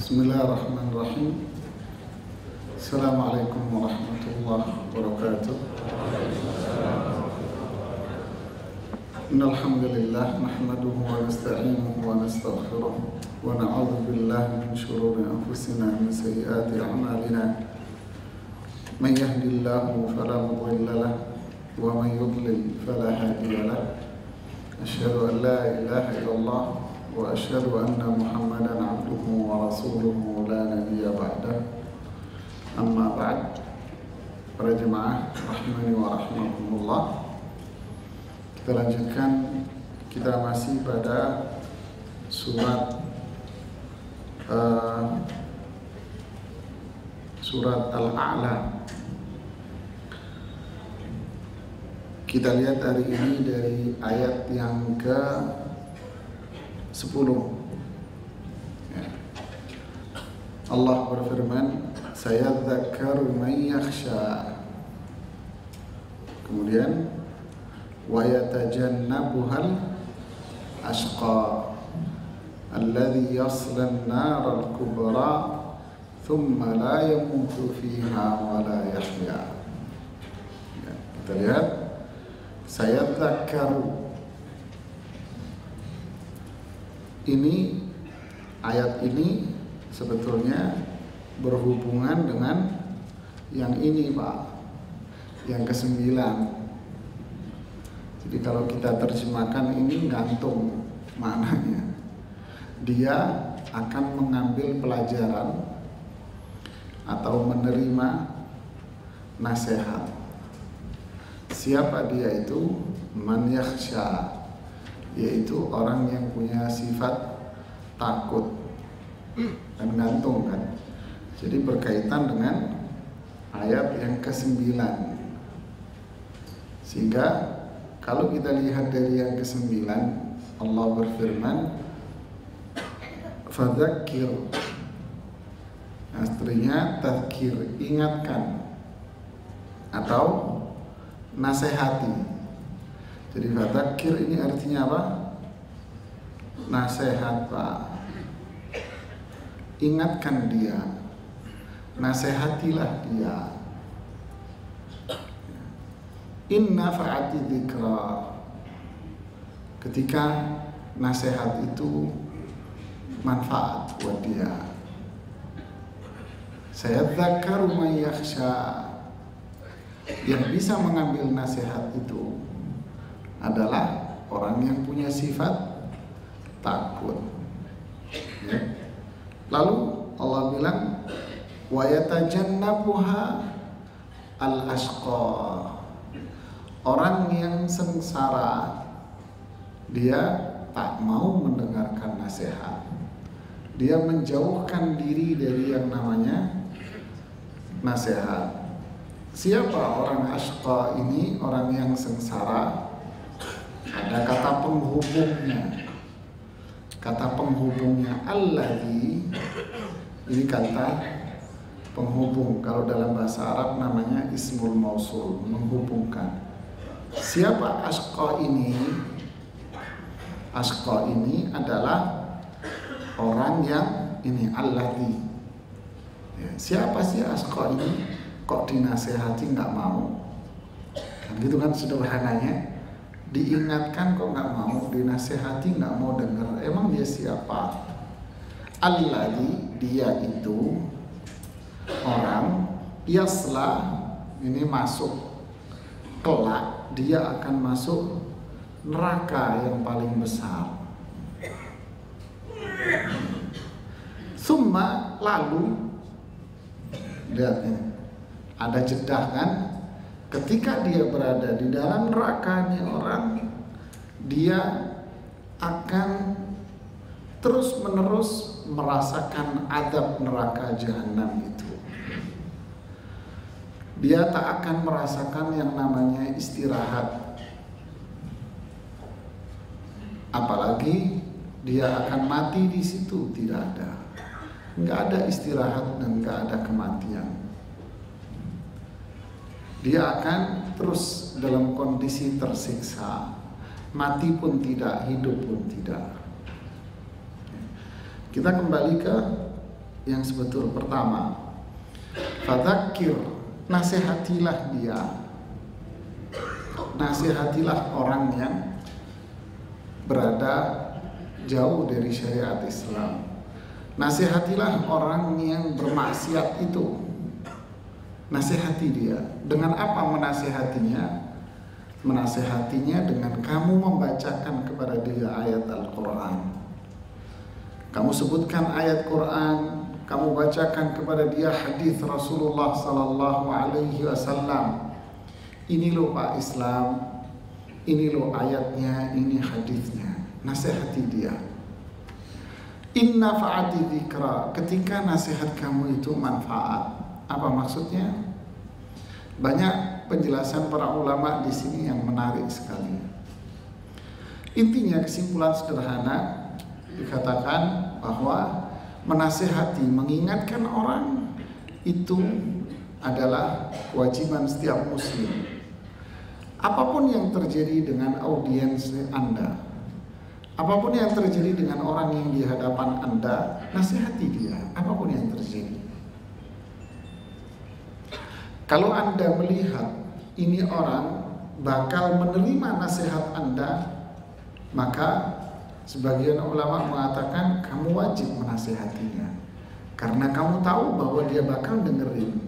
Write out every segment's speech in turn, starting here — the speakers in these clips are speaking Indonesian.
Bismillahirrahmanirrahim. Assalamualaikum warahmatullahi wabarakatuh. Innal hamdalillah nahmaduhu wa nasta'inuhu wa nastaghfiruh wa na'udzu billahi min shururi anfusina wa min sayyiati a'malina. Man yahdihillahu fala mudilla lahu wa man yudlil fala hadiya lahu. Asyhadu an la ilaha illallah wa asyhadu anna Muhammadan abduhu wa rasuluhu la nabiyya ba'dah. Amma ba'd. Para jemaah rahimani wa rahimakumullah. Kita lanjutkan, kita masih pada surat Al-A'la. Kita lihat hari ini dari ayat yang ke-10. Allah berfirman, sayadzakkaru man yakhsha. Kemudian wa yatajannabuhal ashqa alladhi yaslan naral kubra thumma la yamutu fiha wa la yahya. Kita lihat, sayadzakkaru. Ini ayat ini sebetulnya berhubungan dengan yang ini, Pak, yang ke-9. Jadi kalau kita terjemahkan ini gantung maknanya. Dia akan mengambil pelajaran atau menerima nasihat. Siapa dia itu? Man yakhsha, yaitu orang yang punya sifat takut dan gantung, kan? Jadi berkaitan dengan ayat yang ke-9. Sehingga kalau kita lihat dari yang ke-9, Allah berfirman, fadzakir. Aslinya tadzkir, ingatkan atau nasihati. Jadi fadzakir ini artinya apa? Nasihat, Pak. Ingatkan dia, nasihatilah dia. Inna fa'ati dzikra. Ketika nasihat itu manfaat buat dia. Sayadzakkaru man yakhsha. Yang bisa mengambil nasihat itu adalah orang yang punya sifat takut. Ya. Lalu Allah bilang, wa yatajannabuha al-ashqa. Orang yang sengsara, dia tak mau mendengarkan nasihat. Dia menjauhkan diri dari yang namanya nasihat. Siapa orang ashqa ini? Orang yang sengsara. Ada kata penghubungnya. Kata penghubungnya alladzi. Ini kata penghubung. Kalau dalam bahasa Arab namanya ismul mausul, menghubungkan. Siapa ashqa ini? Ashqa ini adalah orang yang ini alladzi. Ya, siapa sih ashqa ini? Kok dinasehati nggak mau? Kan gitu kan sederhananya. Diingatkan kok nggak mau, dinasehati nggak mau dengar. Emang dia siapa? Alladzi, dia itu orang yasla, ini masuk kelak, dia akan masuk neraka yang paling besar. Summa, lalu, lihat ini, ada jeda kan? Ketika dia berada di dalam neraka nih orang, dia akan terus-menerus merasakan azab neraka jahanam itu. Dia tak akan merasakan yang namanya istirahat. Apalagi dia akan mati di situ, tidak ada. Nggak ada istirahat dan nggak ada kematian. Dia akan terus dalam kondisi tersiksa. Mati pun tidak, hidup pun tidak. Kita kembali ke yang sebetul. Pertama, fadzakir, nasihatilah dia, nasihatilah orang yang berada jauh dari syariat Islam. Nasihatilah orang yang bermaksiat itu. Nasihati dia. Dengan apa menasihatinya? Menasihatinya dengan kamu membacakan kepada dia ayat Al-Quran. Kamu sebutkan ayat Quran, kamu bacakan kepada dia hadis Rasulullah sallallahu alaihi wasallam. Ini loh Pak Islam, ini loh ayatnya, ini hadisnya. Nasihati dia. Inna fa'ati dzikra, ketika nasihat kamu itu manfaat. Apa maksudnya? Banyak penjelasan para ulama di sini yang menarik sekali. Intinya, kesimpulan sederhana dikatakan bahwa menasihati, mengingatkan orang itu adalah kewajiban setiap muslim. Apapun yang terjadi dengan audiens Anda, apapun yang terjadi dengan orang yang di hadapan Anda, nasihati dia, apapun yang terjadi. Kalau Anda melihat ini orang bakal menerima nasihat Anda, maka sebagian ulama mengatakan kamu wajib menasihatinya. Karena kamu tahu bahwa dia bakal dengerin,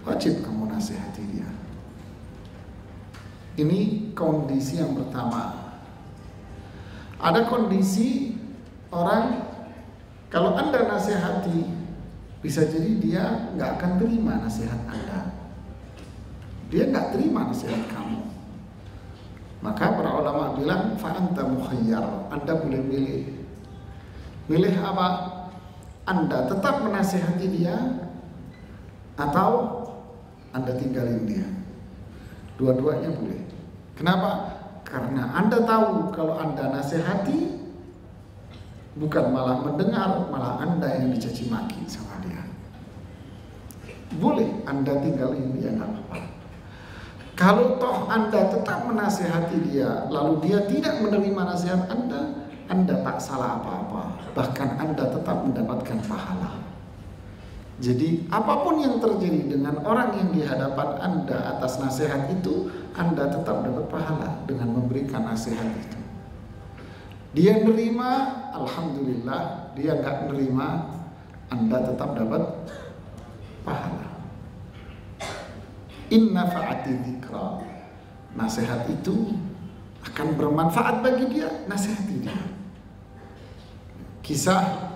wajib kamu nasihati dia. Ini kondisi yang pertama. Ada kondisi orang, kalau Anda nasihati, bisa jadi dia nggak akan terima nasihat Anda. Dia nggak terima nasihat kamu. Maka para ulama bilang fa'anta mukhayyar, Anda boleh milih. Milih apa? Anda tetap menasihati dia atau Anda tinggalin dia. Dua-duanya boleh. Kenapa? Karena Anda tahu kalau Anda nasihati, bukan malah mendengar, malah Anda yang dicaci maki sama dia. Boleh Anda tinggalin dia, nggak apa-apa. Kalau toh Anda tetap menasihati dia, lalu dia tidak menerima nasihat Anda tak salah apa-apa. Bahkan Anda tetap mendapatkan pahala. Jadi apapun yang terjadi dengan orang yang di hadapan Anda atas nasihat itu, Anda tetap dapat pahala dengan memberikan nasihat itu. Dia nerima, alhamdulillah. Dia nggak nerima, Anda tetap dapat pahala. Inna fa'ati dzikra, nasihat itu akan bermanfaat bagi dia, nasihati dia. Kisah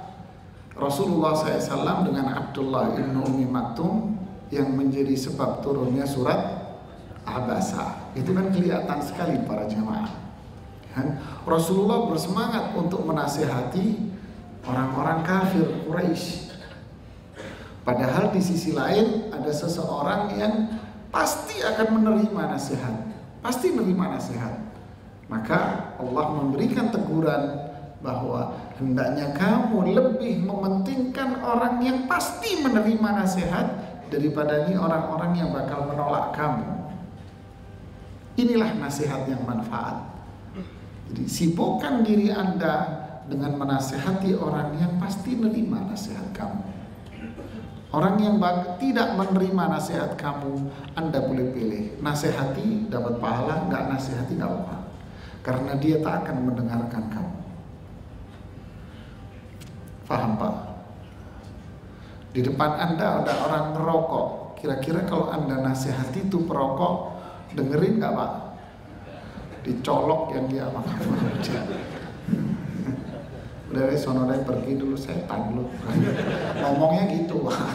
Rasulullah SAW dengan Abdullah ibn Ummi Maktum yang menjadi sebab turunnya surat Abasa, itu kan kelihatan sekali para jemaah. Rasulullah bersemangat untuk menasihati orang-orang kafir Quraisy. Padahal di sisi lain ada seseorang yang pasti akan menerima nasihat, pasti menerima nasihat. Maka Allah memberikan teguran bahwa hendaknya kamu lebih mementingkan orang yang pasti menerima nasihat daripada ini orang-orang yang bakal menolak kamu. Inilah nasihat yang manfaat. Jadi sibukkan diri Anda dengan menasihati orang yang pasti menerima nasihat kamu. Orang yang tidak menerima nasihat kamu, Anda boleh pilih. Nasihati dapat pahala, nggak nasihati nggak apa. Karena dia tak akan mendengarkan kamu. Paham Pak? Di depan Anda ada orang merokok. Kira-kira kalau Anda nasihati itu perokok, dengerin nggak Pak? Dicolok yang dia makan. Udah sono deh, pergi dulu, setan lu. Ngomongnya gitu Pak.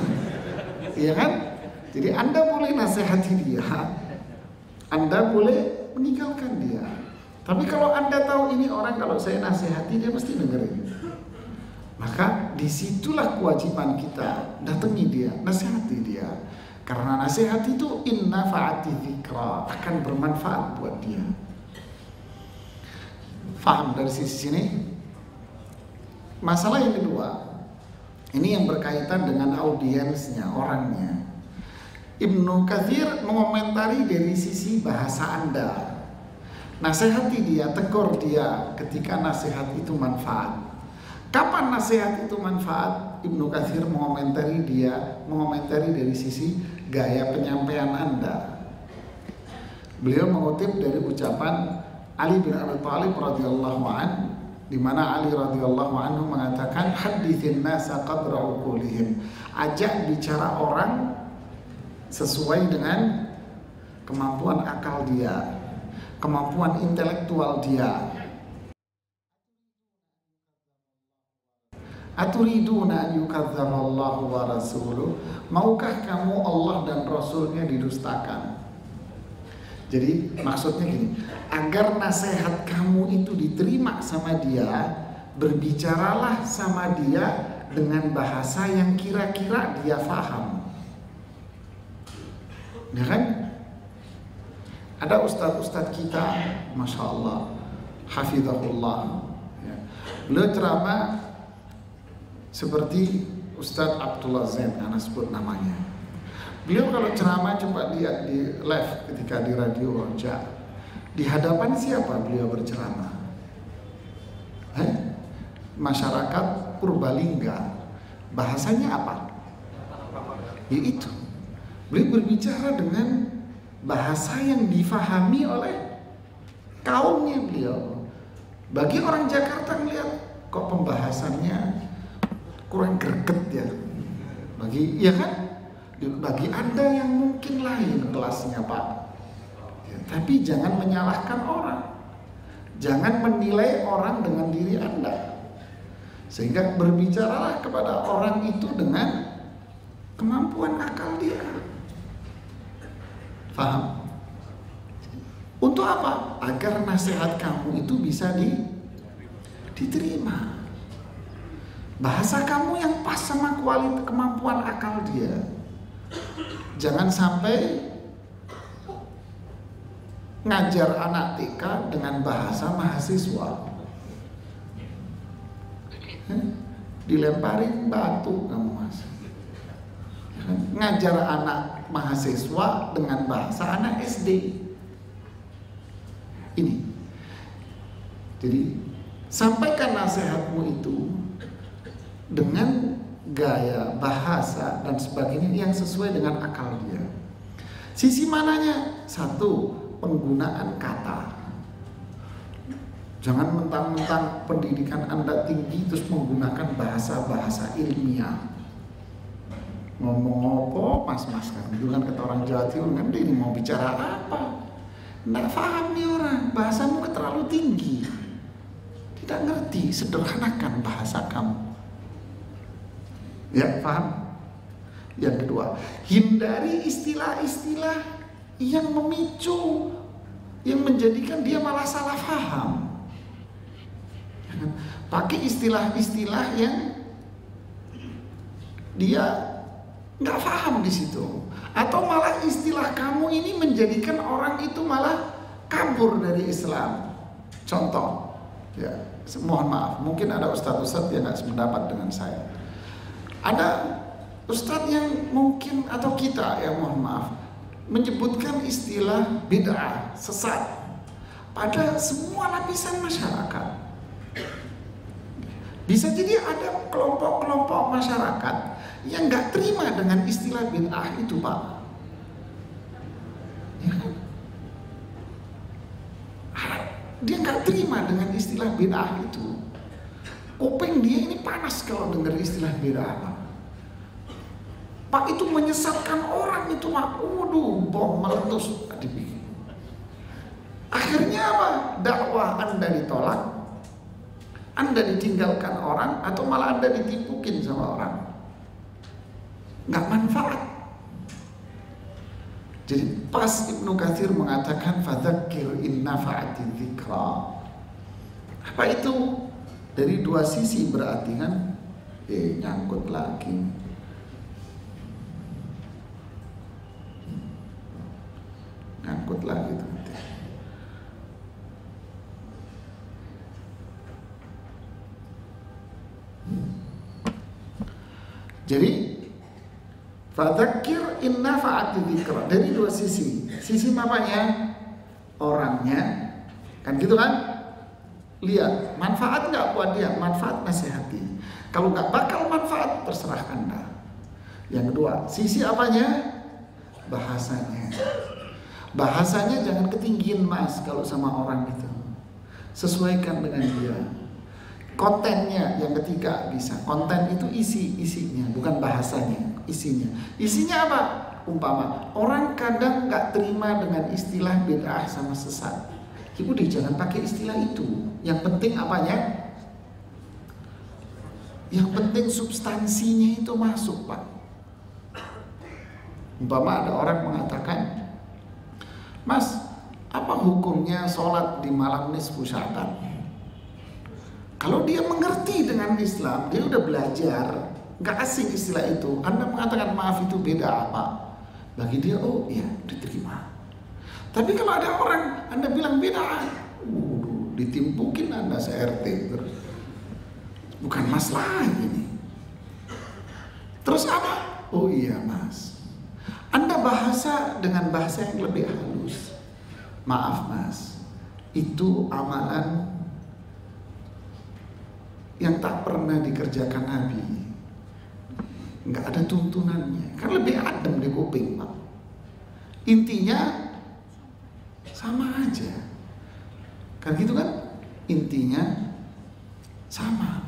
Iya kan? Jadi Anda boleh nasihati dia, Anda boleh meninggalkan dia. Tapi kalau Anda tahu ini orang kalau saya nasihati dia pasti dengerin, maka disitulah kewajiban kita, datangi dia, nasihati dia. Karena nasihat itu inna fa'ati dzikra, akan bermanfaat buat dia. Faham dari sisi sini? Masalah yang kedua, ini yang berkaitan dengan audiensnya, orangnya. Ibnu Katsir mengomentari dari sisi bahasa Anda. Nasihati dia, tegur dia ketika nasihat itu manfaat. Kapan nasihat itu manfaat? Ibnu Katsir mengomentari dari sisi gaya penyampaian Anda. Beliau mengutip dari ucapan Ali bin Abi Thalib radhiyallahu anhu, di mana Ali radhiyallahu anhu mengatakan, haditsin nasa qadra uqulihim, ajak bicara orang sesuai dengan kemampuan akal dia, kemampuan intelektual dia. Aturiduna an yukadzdzaballahu wa rasuluh, maukah kamu Allah dan Rasulnya didustakan? Jadi maksudnya gini, agar nasihat kamu itu diterima sama dia, berbicaralah sama dia dengan bahasa yang kira-kira dia paham. Ya kan? Ada ustadz-ustadz kita, Masya Allah, hafizahullah, ya. Beliau ceramah seperti Ustadz Abdullah Zain, anak sebut namanya. Beliau kalau ceramah coba lihat di live ketika di radio Roja, di hadapan siapa beliau berceramah? Masyarakat Purbalingga. Bahasanya apa? Yaitu beliau berbicara dengan bahasa yang difahami oleh kaumnya beliau. Bagi orang Jakarta melihat kok pembahasannya kurang greget ya. Ya kan? Bagi Anda yang mungkin lain kelasnya Pak, ya, tapi jangan menyalahkan orang, jangan menilai orang dengan diri Anda, sehingga berbicaralah kepada orang itu dengan kemampuan akal dia. Paham? Untuk apa? Agar nasihat kamu itu bisa diterima. Bahasa kamu yang pas sama kualitas kemampuan akal dia. Jangan sampai ngajar anak TK dengan bahasa mahasiswa. Dilemparin batu kamu mas. Ngajar anak mahasiswa dengan bahasa anak SD. Ini. Jadi sampaikan nasihatmu itu dengan gaya, bahasa, dan sebagainya yang sesuai dengan akal dia. Sisi mananya? Satu, penggunaan kata. Jangan mentang-mentang pendidikan Anda tinggi terus menggunakan bahasa-bahasa ilmiah. Ngomong apa, mas-mas kan? Dulu kan kata orang Jawa Timur kan, ini mau bicara apa? Nggak paham nih orang, bahasamu terlalu tinggi. Tidak ngerti, sederhanakan bahasa kamu. Ya, paham? Yang kedua, hindari istilah-istilah yang memicu, yang menjadikan dia malah salah paham. Pakai istilah-istilah yang dia nggak paham di situ, atau malah istilah kamu ini menjadikan orang itu malah kabur dari Islam. Contoh, ya, mohon maaf, mungkin ada ustadz-ustadz yang nggak sependapat dengan saya. Ada ustadz yang mungkin atau kita yang mohon maaf menyebutkan istilah bid'ah, sesat pada semua lapisan masyarakat. Bisa jadi ada kelompok-kelompok masyarakat yang nggak terima dengan istilah bid'ah itu, Pak. Ya kan? Dia nggak terima dengan istilah bid'ah itu. Kuping dia ini panas kalau dengar istilah bid'ah. Pak, itu menyesatkan orang itu, Pak. Waduh, bom meletus dibikin. Akhirnya apa? Dakwah Anda ditolak, Anda ditinggalkan orang, atau malah Anda ditipukin sama orang. Nggak manfaat. Jadi pas Ibnu Katsir mengatakan fadzakir in nafa'ati dzikra. Apa itu? Dari dua sisi berarti kan nyangkut lagi. Nyangkut lagi tuh. Jadi fadzakir in nafa'ati dzikra dari dua sisi. Sisi apanya? Orangnya. Kan gitu kan? Lihat, manfaat nggak buat dia, manfaat nasihati. Kalau nggak bakal manfaat, terserah Anda. Yang kedua, sisi apanya? Bahasanya. Bahasanya jangan ketinggian Mas kalau sama orang itu. Sesuaikan dengan dia. Kontennya yang ketiga bisa. Konten itu isinya, bukan bahasanya, isinya. Isinya apa? Umpama orang kadang nggak terima dengan istilah bid'ah sama sesat. Udah jangan pakai istilah itu. Yang penting apanya? Yang penting substansinya itu masuk, Pak. Umpama ada orang mengatakan, Mas, apa hukumnya sholat di malam nisfu Sya'ban? Kalau dia mengerti dengan Islam, dia udah belajar, nggak asing istilah itu. Anda mengatakan maaf itu beda apa? Bagi dia, oh iya, diterima. Tapi kalau ada orang Anda bilang beda, ditimpukin Anda se-RT terus. Bukan masalah ini. Terus apa? Oh iya Mas, Anda bahasa dengan bahasa yang lebih halus. Maaf Mas, itu amalan yang tak pernah dikerjakan Nabi. Nggak ada tuntunannya. Kan lebih adem di kuping, Pak. Intinya sama aja. Kan gitu kan? Intinya sama.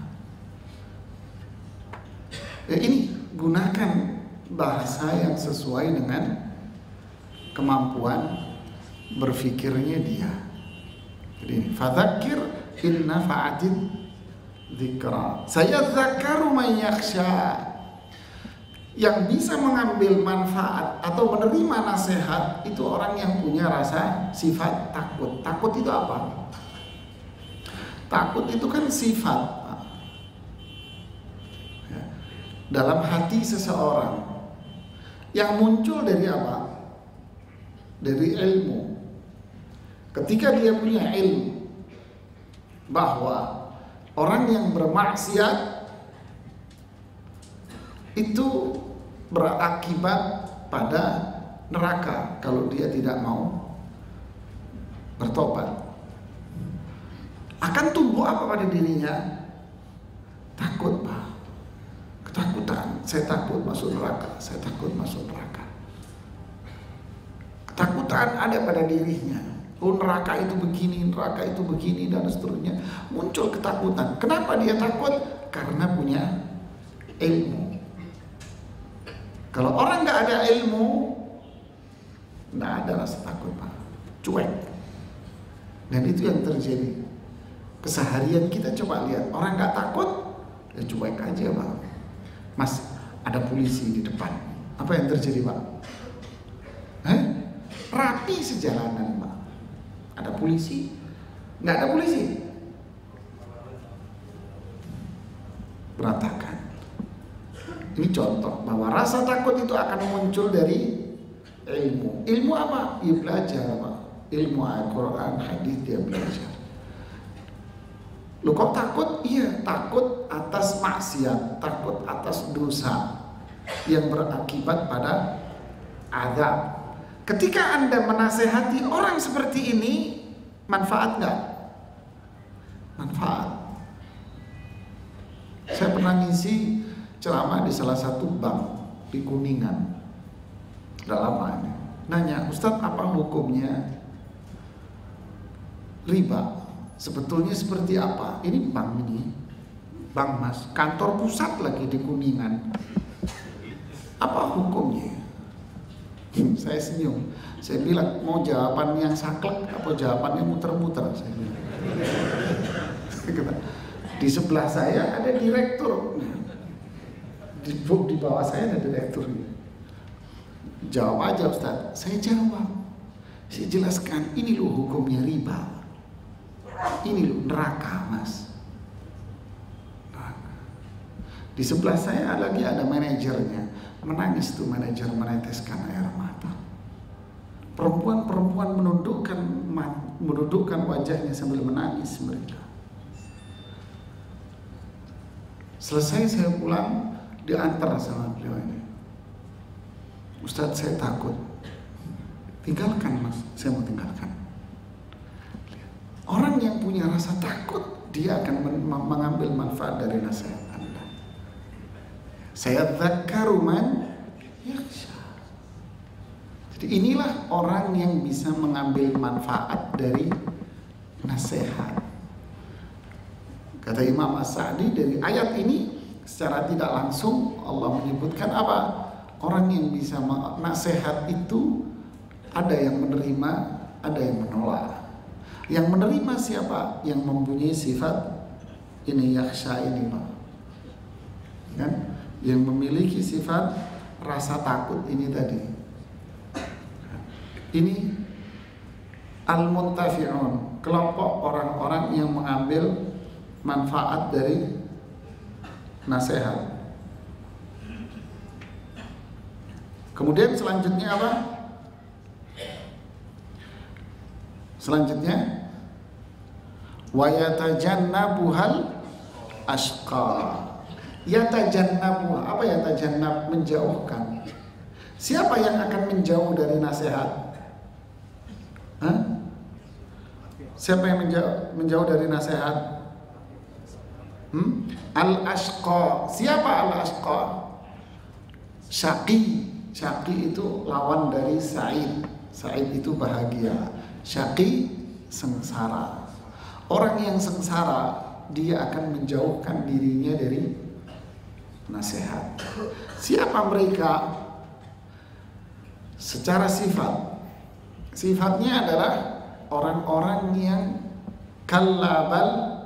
Ya ini, gunakan bahasa yang sesuai dengan kemampuan berfikirnya dia. Jadi, fadzakir in nafa'atin dzikra. Saya zakaru man yakhsha. Yang bisa mengambil manfaat atau menerima nasihat itu orang yang punya rasa sifat takut. Takut itu apa? Takut itu kan sifat ya, dalam hati seseorang yang muncul dari apa? Dari ilmu. Ketika dia punya ilmu bahwa orang yang bermaksiat itu berakibat pada neraka kalau dia tidak mau bertobat. Akan tumbuh apa pada dirinya? Takut, Pak. Ketakutan. Saya takut masuk neraka. Saya takut masuk neraka. Ketakutan ada pada dirinya. Oh neraka itu begini, neraka itu begini dan seterusnya. Muncul ketakutan. Kenapa dia takut? Karena punya ilmu. Kalau orang nggak ada ilmu, nggak ada rasa takut, Pak. Cuek. Dan itu yang terjadi. Keseharian kita coba lihat. Orang nggak takut, ya cuek aja, Pak. Mas, ada polisi di depan. Apa yang terjadi, Pak? Rapi sejalanan, Pak. Ada polisi? Nggak ada polisi? Berantakan. Ini contoh bahwa rasa takut itu akan muncul dari ilmu. Ilmu apa? Ya belajar, Pak. Ilmu Al-Quran, hadis dia belajar. Lu kok takut? Iya, takut atas maksiat, takut atas dosa yang berakibat pada azab. Ketika Anda menasehati orang seperti ini, manfaat nggak? Manfaat. Saya pernah ngisi ceramah di salah satu bank di Kuningan. Udah lama ini. Nanya, Ustadz apa hukumnya riba? Sebetulnya seperti apa? Ini bank ini, bank Mas, kantor pusat lagi di Kuningan. Apa hukumnya? Saya senyum. Saya bilang, mau jawaban yang saklek apa jawaban yang muter-muter? Saya bilang. Di sebelah saya ada direktur. Di bawah saya ada direktur. Jawab aja Ustaz. Saya jawab. Saya jelaskan, ini loh hukumnya riba. Ini loh neraka, Mas. Di sebelah saya lagi ada manajernya. Menangis tuh manajer, meneteskan air mata. Perempuan-perempuan menundukkan wajahnya sambil menangis mereka. Selesai saya pulang, diantar sama beliau ini. Ustadz saya takut. Tinggalkan Mas, saya mau tinggalkan. Orang yang punya rasa takut, dia akan mengambil manfaat dari nasihat Anda. Sayadzakkaru man yakhsha. Jadi inilah orang yang bisa mengambil manfaat dari nasihat. Kata Imam As-Sa'di, dari ayat ini secara tidak langsung Allah menyebutkan apa? Orang yang bisa nasihat itu ada yang menerima, ada yang menolak. Yang menerima siapa? Yang mempunyai sifat ini yakhsha ini, Pak. Kan? Yang memiliki sifat rasa takut ini tadi. Ini al-muntafi'un, kelompok orang-orang yang mengambil manfaat dari nasihat. Kemudian selanjutnya apa? Selanjutnya wa yatajannabuhal ashqa. Yatajannabu, apa yatajannab? Menjauhkan. Siapa yang akan menjauh dari nasihat? Siapa yang menjauh dari nasihat? Al-ashqa. Siapa al-ashqa? Syaqi. Syaqi itu lawan dari sa'id. Sa'id itu bahagia. Syaqi sengsara. Orang yang sengsara, dia akan menjauhkan dirinya dari nasihat. Siapa mereka? Secara sifat, sifatnya adalah orang-orang yang kallabal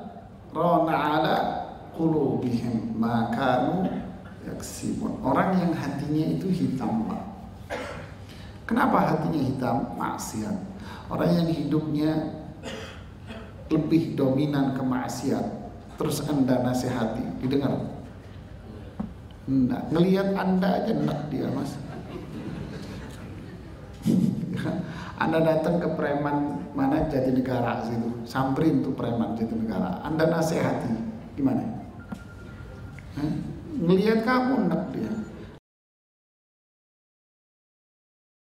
rana ala qulubihim ma kanu yaksibun. Orang yang hatinya itu hitam, Pak. Kenapa hatinya hitam? Maksiat. Orang yang hidupnya lebih dominan ke maksiat, terus Anda nasihati, didengar? Enggak. Ngelihat Anda aja enak dia, Mas. Anda datang ke preman mana Jatinegara situ, samperin tuh preman Jatinegara, Anda nasihati, gimana? Ngelihat kamu enak dia.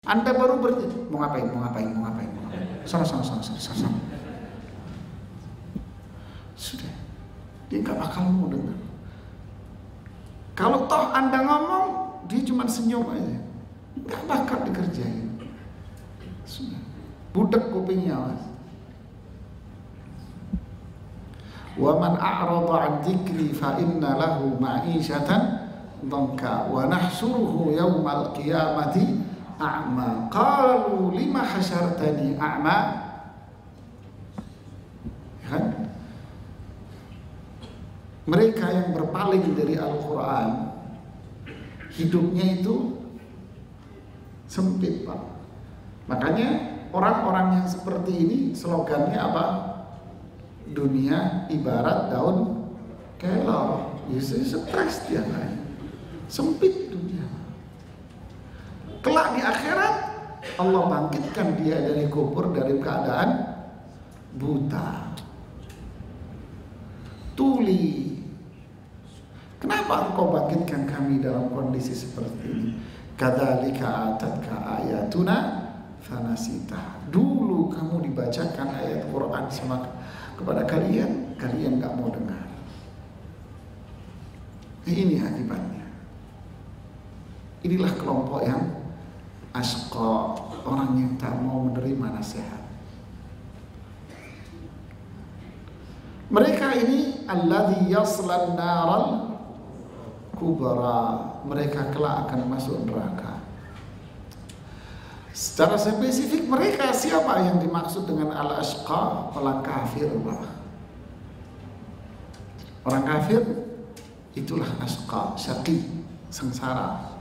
Anda baru mau ngapain? Sana. Sudah, dia nggak bakal mau dengar. Kalau toh Anda ngomong, dia cuma senyum aja, nggak bakal dikerjain. Sudah, budak kupingnya, Mas. Wa man a'rada 'an dzikri fa inna lahu ma'isyatan dhanka wa nahsuruhu yaumal qiyamati a'ma. Qalu lima hasyartani a'ma? Kan? Mereka yang berpaling dari Al-Quran, hidupnya itu sempit, Pak. Makanya orang-orang yang seperti ini slogannya apa? Dunia ibarat daun kelor. Biasanya stres dia, kan? Sempit dunia. Kelak di akhirat Allah bangkitkan dia dari kubur dari keadaan buta, tuli. Kenapa engkau bangkitkan kami dalam kondisi seperti ini? Kadzalika atatka ayatuna fanasita. Dulu kamu dibacakan ayat Quran kepada kalian nggak mau dengar. Ini akibatnya. Inilah kelompok yang ashqa, orang yang tak mau menerima nasihat. Mereka ini alladzi yaslan naral kubra, mereka kelak akan masuk neraka. Secara spesifik mereka siapa yang dimaksud dengan al-ashqa? Orang kafir, Pak. Orang kafir itulah ashqa, syaqi, sengsara.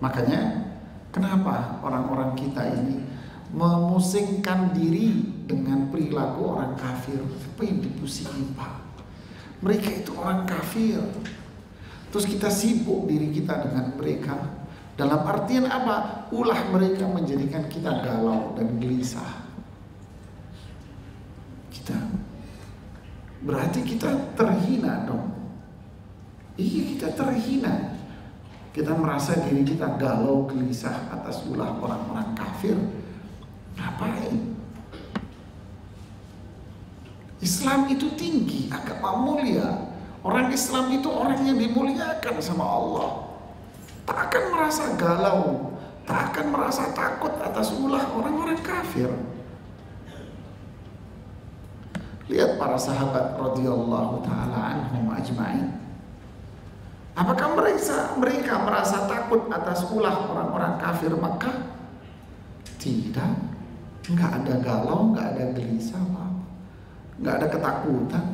Makanya kenapa orang-orang kita ini memusingkan diri dengan perilaku orang kafir? Apa yang dipusingin, Pak? Mereka itu orang kafir. Terus kita sibuk diri kita dengan mereka. Dalam artian apa? Ulah mereka menjadikan kita galau dan gelisah. Berarti kita terhina dong. Iya, kita terhina. Kita merasa diri kita galau gelisah atas ulah orang-orang kafir. Ngapain? Islam itu tinggi, agama mulia. Orang Islam itu orang yang dimuliakan sama Allah. Tak akan merasa galau, tak akan merasa takut atas ulah orang-orang kafir. Lihat para sahabat radhiyallahu taala anhum ajma'in. Apakah mereka merasa takut atas ulah orang-orang kafir Makkah? Tidak. Enggak ada galau, enggak ada gelisah, enggak ada ketakutan.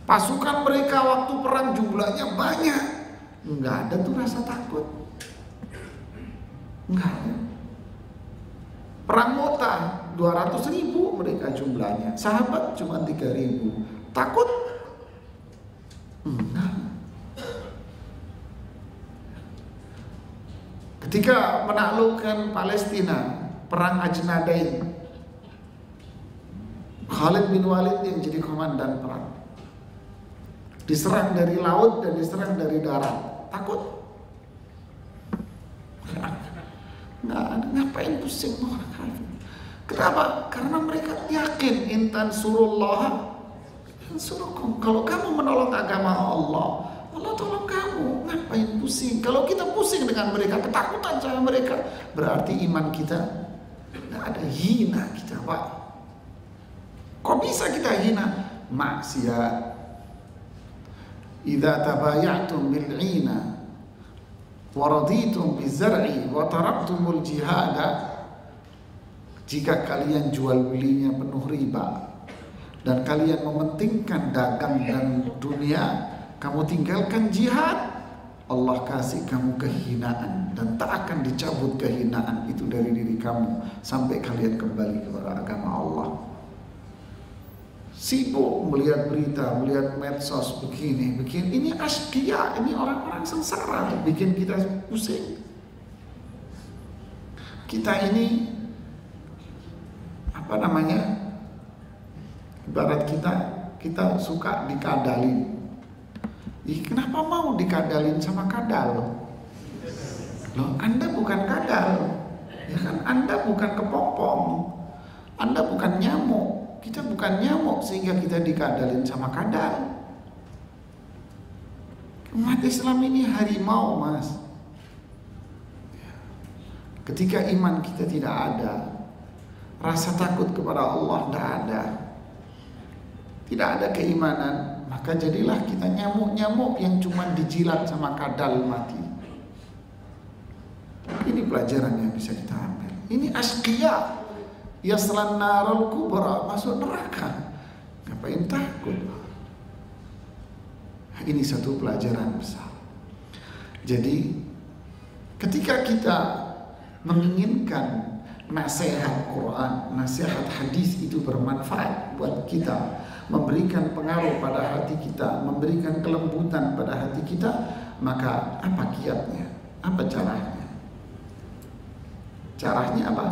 Pasukan mereka waktu perang jumlahnya banyak, enggak ada tuh rasa takut. Enggak ada. Perang Mu'tah 200.000 mereka jumlahnya, sahabat cuma 3.000. Takut? Enggak. Ketika menaklukkan Palestina, perang Ajnadain, Khalid bin Walid yang jadi komandan perang. Diserang dari laut dan diserang dari darat. Takut? Nggak ada. Ngapain pusing orang kafir? Kenapa? Karena mereka yakin intan surullah yansurukum. Kalau kamu menolong agama Allah, Allah tolong kamu. Ngapain pusing? Kalau kita pusing dengan mereka, ketakutan sama mereka, berarti iman kita nggak ada. Hina kita, Pak. Kok bisa kita hina? Maksiat. Idza tabayatum bil'ina wa raditum bizar'i wa taraktumul jihada. Jika kalian jual belinya penuh riba dan kalian mementingkan dagang dan dunia, kamu tinggalkan jihad, Allah kasih kamu kehinaan dan tak akan dicabut kehinaan itu dari diri kamu sampai kalian kembali kepada agama Allah. Sibuk melihat berita, melihat medsos begini, ini askia, ini orang-orang sengsara, bikin kita pusing. Kita ini apa namanya? Ibarat kita suka dikadalin. Kenapa mau dikadalin sama kadal? Loh, Anda bukan kadal, ya kan? Anda bukan kepompong, Anda bukan nyamuk. Kita bukan nyamuk sehingga kita dikadalin sama kadal. Umat Islam ini harimau, Mas. Ketika iman kita tidak ada, rasa takut kepada Allah tidak ada, tidak ada keimanan, maka jadilah kita nyamuk-nyamuk yang cuma dijilat sama kadal mati. Ini pelajaran yang bisa kita ambil. Ini asqiya. Yaslan narul kubra, masuk neraka. Ngapain takut? Ini satu pelajaran besar. Jadi ketika kita menginginkan nasihat Quran, nasihat hadis itu bermanfaat buat kita, memberikan pengaruh pada hati kita, memberikan kelembutan pada hati kita, maka apa kiatnya? Apa caranya? Caranya apa?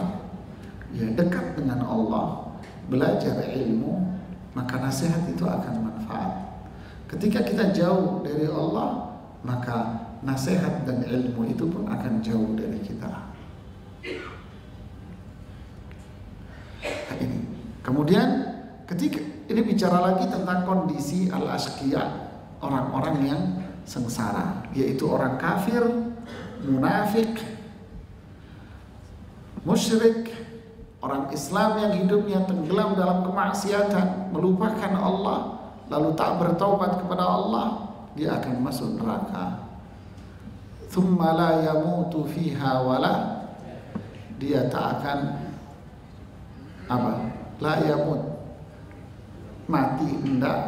Ya, dekat dengan Allah, belajar ilmu, maka nasihat itu akan manfaat. Ketika kita jauh dari Allah, maka nasihat dan ilmu itu pun akan jauh dari kita. Nah, ini. Kemudian ketika ini bicara lagi tentang kondisi al-asqiya, orang-orang yang sengsara, yaitu orang kafir, munafik, musyrik, orang Islam yang hidupnya tenggelam dalam kemaksiatan, melupakan Allah, lalu tak bertaubat kepada Allah, dia akan masuk neraka. Thumma la yamutu fiha wala, dia tak akan apa? La yamut, mati enggak,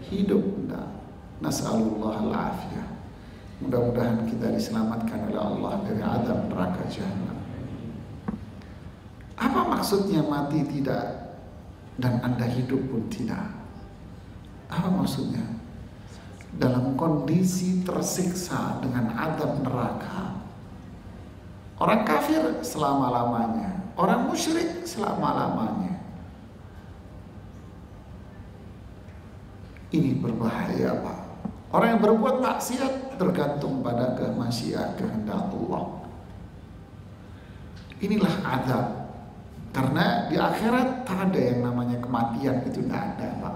hidup enggak. Nas'alullah al-afiyah. Mudah-mudahan kita diselamatkan oleh Allah dari azab neraka jahanam. Apa maksudnya mati tidak dan Anda hidup pun tidak? Apa maksudnya? Dalam kondisi tersiksa dengan azab neraka. Orang kafir selama-lamanya, orang musyrik selama-lamanya. Ini berbahaya, Pak. Orang yang berbuat maksiat tergantung pada kemasyiat kehendak Allah. Inilah azab. Karena di akhirat tak ada yang namanya kematian itu tidak ada, Pak.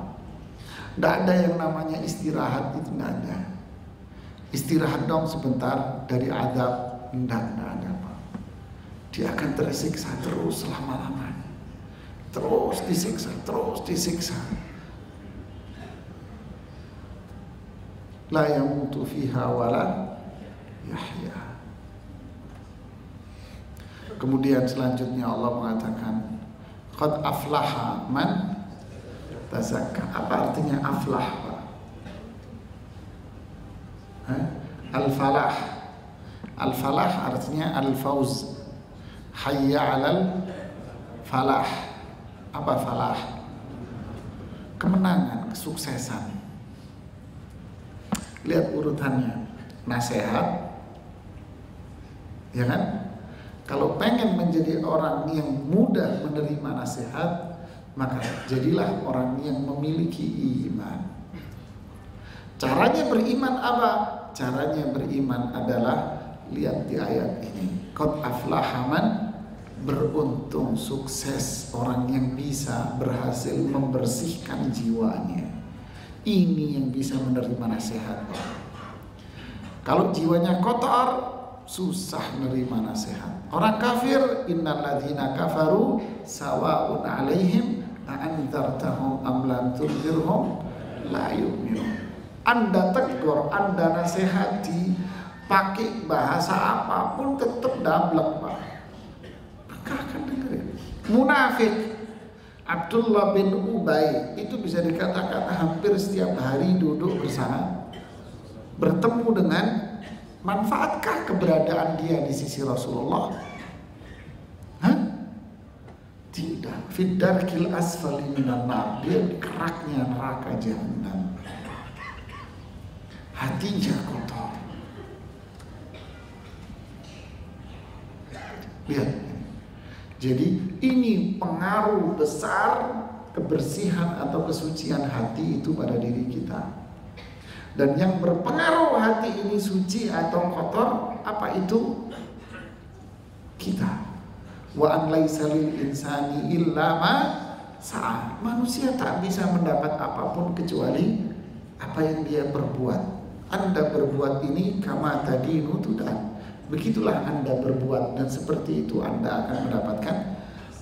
Tidak ada yang namanya istirahat, itu tidak ada. Istirahat dong sebentar dari azab, tidak ada, Pak. Dia akan tersiksa terus selama-lamanya. Terus disiksa, terus disiksa. La yamutu fiha wala yahya. Kemudian selanjutnya Allah mengatakan qad aflaha man tazakka. Apa artinya aflah, Pak? Al-falah. Al-falah artinya al-fauz. Hayya 'alal falah. Apa falah? Kemenangan, kesuksesan. Lihat urutannya. Nasihat, ya kan? Kalau pengen menjadi orang yang mudah menerima nasihat, maka jadilah orang yang memiliki iman. Caranya beriman apa? Caranya beriman adalah lihat di ayat ini. Qad aflaha man, beruntung, sukses orang yang bisa berhasil membersihkan jiwanya. Ini yang bisa menerima nasihat. Kalau jiwanya kotor, susah menerima nasihat. Orang kafir, innal ladzina kafaru sawa'un 'alaihim a'andzartahum am lam tunzirhum la yu'minun. Anda tegur, Anda nasihati, pakai bahasa apapun tetap dablek, Pak. Maka akan dengerin. Munafik Abdullah bin Ubay itu bisa dikatakan hampir setiap hari duduk bersama, bertemu dengan. Manfaatkah keberadaan dia di sisi Rasulullah? Tidak. Fiddarkil asfali minan nar. Dia di keraknya neraka jahanam. Hatinya kotor. Lihat. Jadi ini pengaruh besar kebersihan atau kesucian hati itu pada diri kita. Dan yang berpengaruh hati ini suci atau kotor, apa itu? Kita. Wa an laisa lil insani illa ma sa'a. Manusia tak bisa mendapat apapun kecuali apa yang dia berbuat. Anda berbuat ini kama tadinu tudan. Begitulah Anda berbuat dan seperti itu Anda akan mendapatkan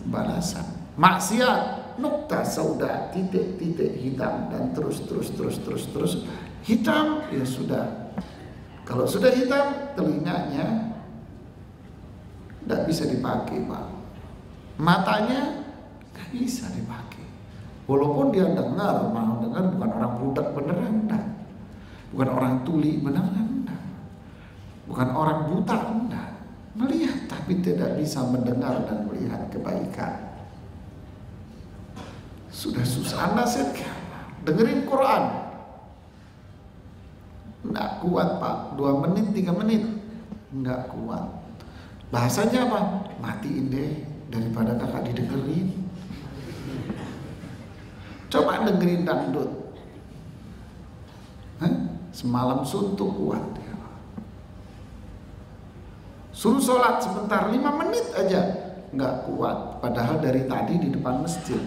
balasan. Maksiat, nukta sauda, titik-titik hitam dan terus. Hitam, ya sudah. Kalau sudah hitam, telinganya tidak bisa dipakai, Pak. Matanya tidak bisa dipakai. Walaupun dia dengar, mau dengar bukan orang budak beneran, enggak. Bukan orang tuli beneran, enggak. Bukan orang buta, enggak. Melihat tapi tidak bisa mendengar dan melihat kebaikan. Sudah susah nasihatkan. Dengerin Quran. Nggak kuat, Pak. 2 menit, 3 menit nggak kuat. Bahasanya apa? Matiin deh daripada kakak didengerin. Coba dengerin dangdut. Semalam suntuk kuat ya. Suruh sholat sebentar 5 menit aja nggak kuat. Padahal dari tadi di depan masjid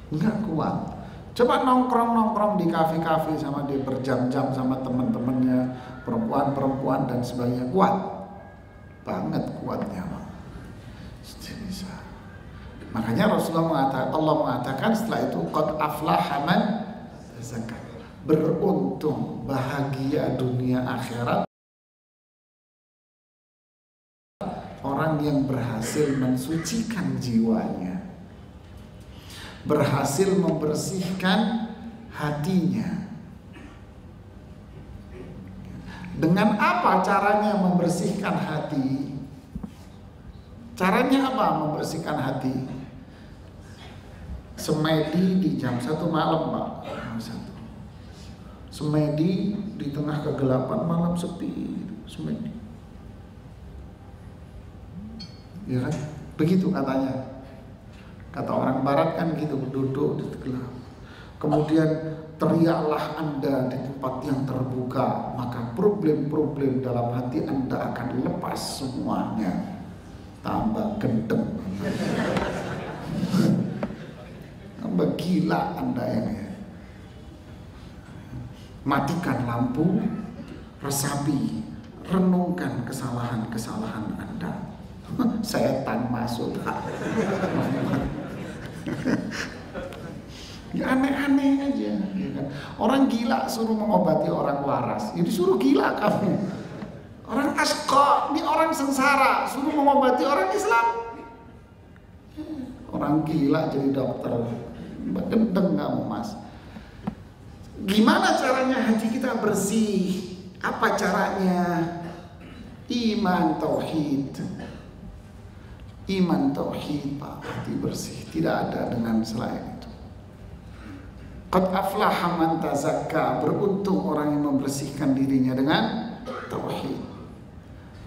nggak kuat. Coba nongkrong di kafe-kafe sama dia berjam-jam sama teman-temannya, perempuan-perempuan dan sebagainya. Kuat banget kuatnya, Pak. Bisa. Makanya Allah mengatakan setelah itu qad aflaha man tazakka. Beruntung, bahagia dunia akhirat orang yang berhasil mensucikan jiwanya, berhasil membersihkan hatinya. Dengan apa caranya membersihkan hati? Caranya apa membersihkan hati? Semedi di jam 1 malam, Pak. Semedi di tengah kegelapan malam sepi. Semedi. Ya kan? Begitu katanya. Kata orang barat kan gitu, duduk di gelap. Kemudian teriaklah Anda di tempat yang terbuka, maka problem-problem dalam hati Anda akan lepas semuanya. tambah gendeng, tambah gila Anda ini. Matikan lampu, resapi, renungkan kesalahan-kesalahan Anda. Setan masuk. Ya aneh-aneh aja, ya kan? Orang gila suruh mengobati orang waras, ya disuruh gila kamu. Orang asqa, ini orang sengsara, suruh mengobati orang Islam. Orang gila jadi dokter, gendeng kamu mas. Gimana caranya hati kita bersih? Apa caranya? Iman tauhid. Iman tauhid, Pak, hati bersih. Tidak ada dengan selain itu. Qad aflaha man tazakka, beruntung orang yang membersihkan dirinya dengan tauhid.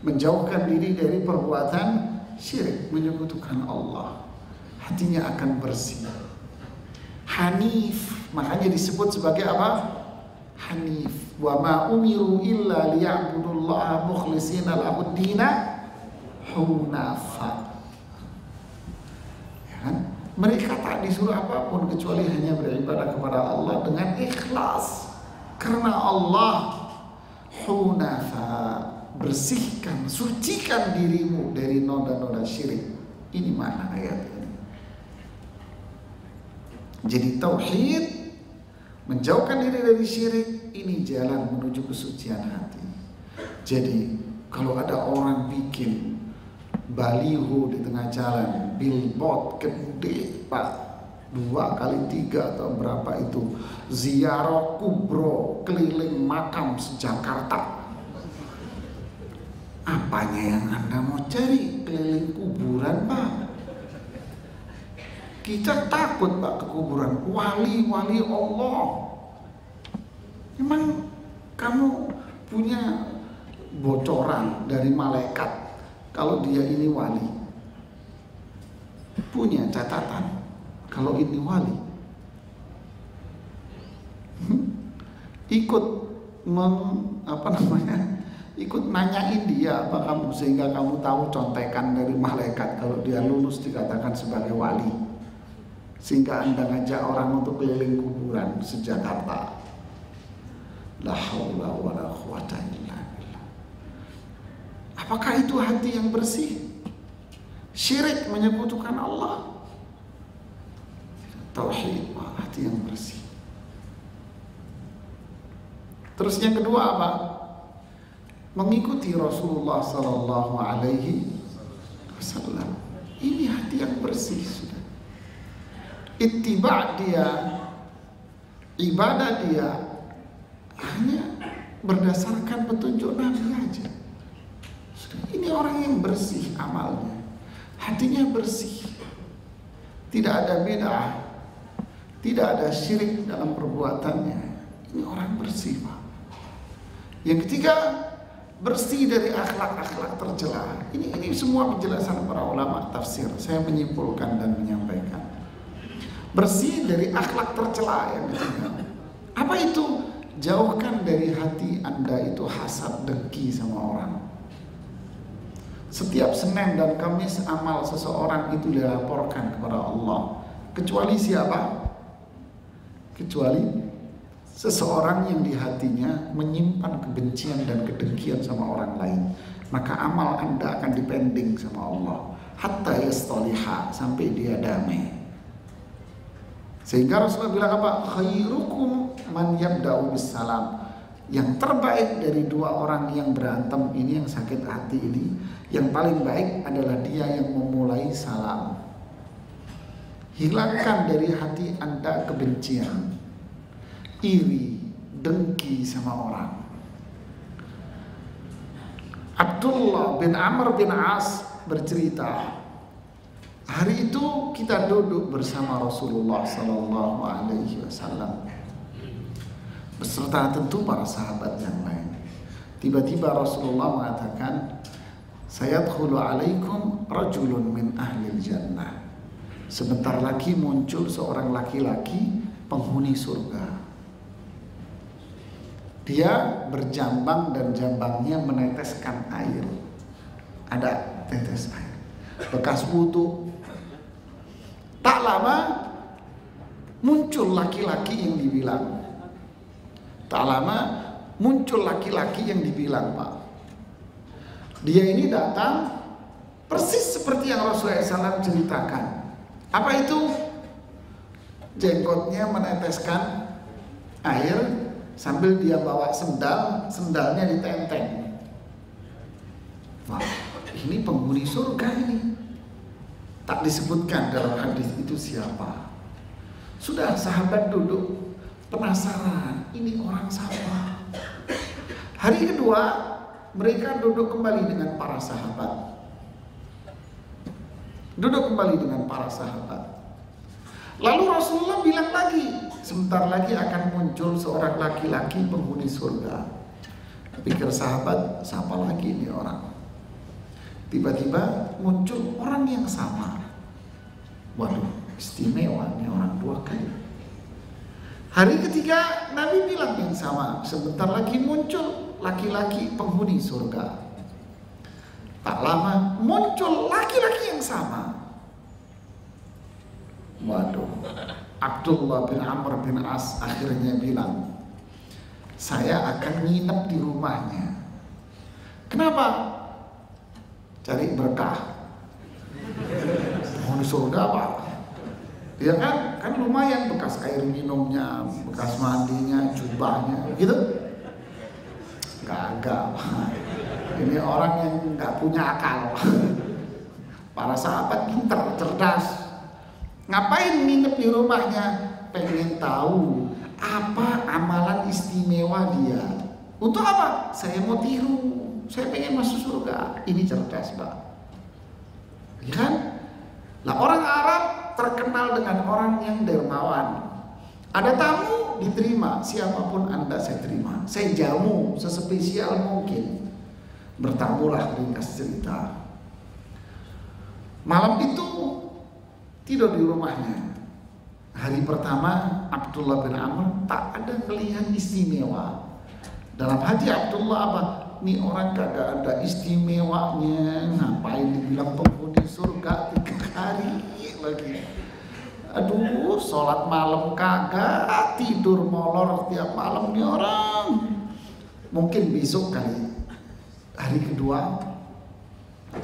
Menjauhkan diri dari perbuatan syirik, menyekutukan Allah. Hatinya akan bersih. Hanif, makanya disebut sebagai apa? Hanif. Wa ma umiru illa liya'budullaha mukhlishina lahud-dina hunafa. Ya kan? Mereka tak disuruh apapun kecuali hanya beribadah kepada Allah dengan ikhlas. Karena Allah hunafa, bersihkan, sucikan dirimu dari noda-noda syirik. Ini makna ayat ini. Jadi tauhid, menjauhkan diri dari syirik, ini jalan menuju kesucian hati. Jadi kalau ada orang bikin baliho di tengah jalan, billboard gede Pak, 2x3 atau berapa itu, ziarah kubro keliling makam se-Jakarta. Apanya yang Anda mau cari keliling kuburan Pak? Kita takut Pak ke kuburan, wali-wali Allah. Memang kamu punya bocoran dari malaikat kalau dia ini wali? Punya catatan kalau ini wali? Ikut ikut nanyain dia apa kamu, sehingga kamu tahu contekan dari malaikat kalau dia lulus dikatakan sebagai wali, sehingga Anda ngajak orang untuk keliling kuburan se-Jakarta. La haula wala quwata illa billah. Apakah itu hati yang bersih? Syirik, menyekutukan Allah. Tauhid, hati yang bersih. Terus yang kedua apa? Mengikuti Rasulullah sallallahu alaihi wasallam. Ini hati yang bersih sudah. Ittiba' dia, ibadah dia hanya berdasarkan petunjuk Nabi aja. Ini orang yang bersih amalnya, hatinya bersih, tidak ada bid'ah, tidak ada syirik dalam perbuatannya. Ini orang bersih Pak. Yang ketiga, bersih dari akhlak-akhlak tercela. Ini semua penjelasan para ulama tafsir. Saya menyimpulkan dan menyampaikan. Bersih dari akhlak tercela yang ketiga. Apa itu? Jauhkan dari hati Anda itu hasad, dengki sama orang. Setiap Senin dan Kamis amal seseorang itu dilaporkan kepada Allah. Kecuali siapa? Kecuali seseorang yang di hatinya menyimpan kebencian dan kedengkian sama orang lain. Maka amal Anda akan dipending sama Allah. Hatta yastaliha, sampai dia damai. Sehingga Rasulullah bilang apa? Khairukum man yabda'u bisalam. Yang terbaik dari dua orang yang berantem ini, yang sakit hati ini, yang paling baik adalah dia yang memulai salam. Hilangkan dari hati Anda kebencian, iri, dengki sama orang. Abdullah bin Amr bin As bercerita, hari itu kita duduk bersama Rasulullah sallallahu alaihi wasallam beserta tentu para sahabat yang lain. Tiba-tiba Rasulullah mengatakan, sayadkhulu alaikum rajulun min ahlil jannah. Sebentar lagi muncul seorang laki-laki penghuni surga. Dia berjambang dan jambangnya meneteskan air. Ada tetes air. bekas wudu. Tak lama muncul laki-laki yang dibilang. Tak lama muncul laki-laki yang dibilang, Pak, dia ini datang persis seperti yang Rasulullah SAW ceritakan. Apa itu? Jenggotnya meneteskan air sambil dia bawa sendal, sendalnya ditenteng. Wah, ini penghuni surga ini. Tak disebutkan dalam hadis itu siapa. Sudah sahabat duduk penasaran, ini orang siapa. Hari kedua mereka duduk kembali dengan para sahabat. Duduk kembali dengan para sahabat. Lalu Rasulullah bilang lagi, sebentar lagi akan muncul seorang laki-laki penghuni surga. Pikir sahabat, siapa lagi ini orang? Tiba-tiba muncul orang yang sama. Waduh, istimewa nih orang dua kali. Hari ketiga Nabi bilang yang sama, sebentar lagi muncul laki-laki penghuni surga. Tak lama muncul laki-laki yang sama. Waduh, Abdullah bin Amr bin As akhirnya bilang, saya akan nginep di rumahnya. Kenapa? Cari berkah. Penghuni surga, Pak. Ya kan lumayan bekas air minumnya, bekas mandinya, jubahnya, gitu. Gagal. Ini orang yang nggak punya akal. Para sahabat pintar, cerdas. Ngapain nginep di rumahnya? Pengen tahu apa amalan istimewa dia. Untuk apa? Saya mau tiru. Saya pengen masuk surga. Ini cerdas, Pak. Ya kan? Lah orang Arab terkenal dengan orang yang dermawan. Ada tamu diterima, siapapun Anda saya terima. Saya jamu sespesial mungkin. Bertamulah, ringkas cerita. Malam itu tidur di rumahnya. Hari pertama Abdullah bin Amr tak ada pilihan istimewa. Dalam hati Abdullah apa? Ini orang kagak ada istimewanya. Ngapain dibilang penghuni surga 3 hari lagi. Aduh, sholat malam kagak, tidur molor tiap malam nih orang. Mungkin besok kali. Hari kedua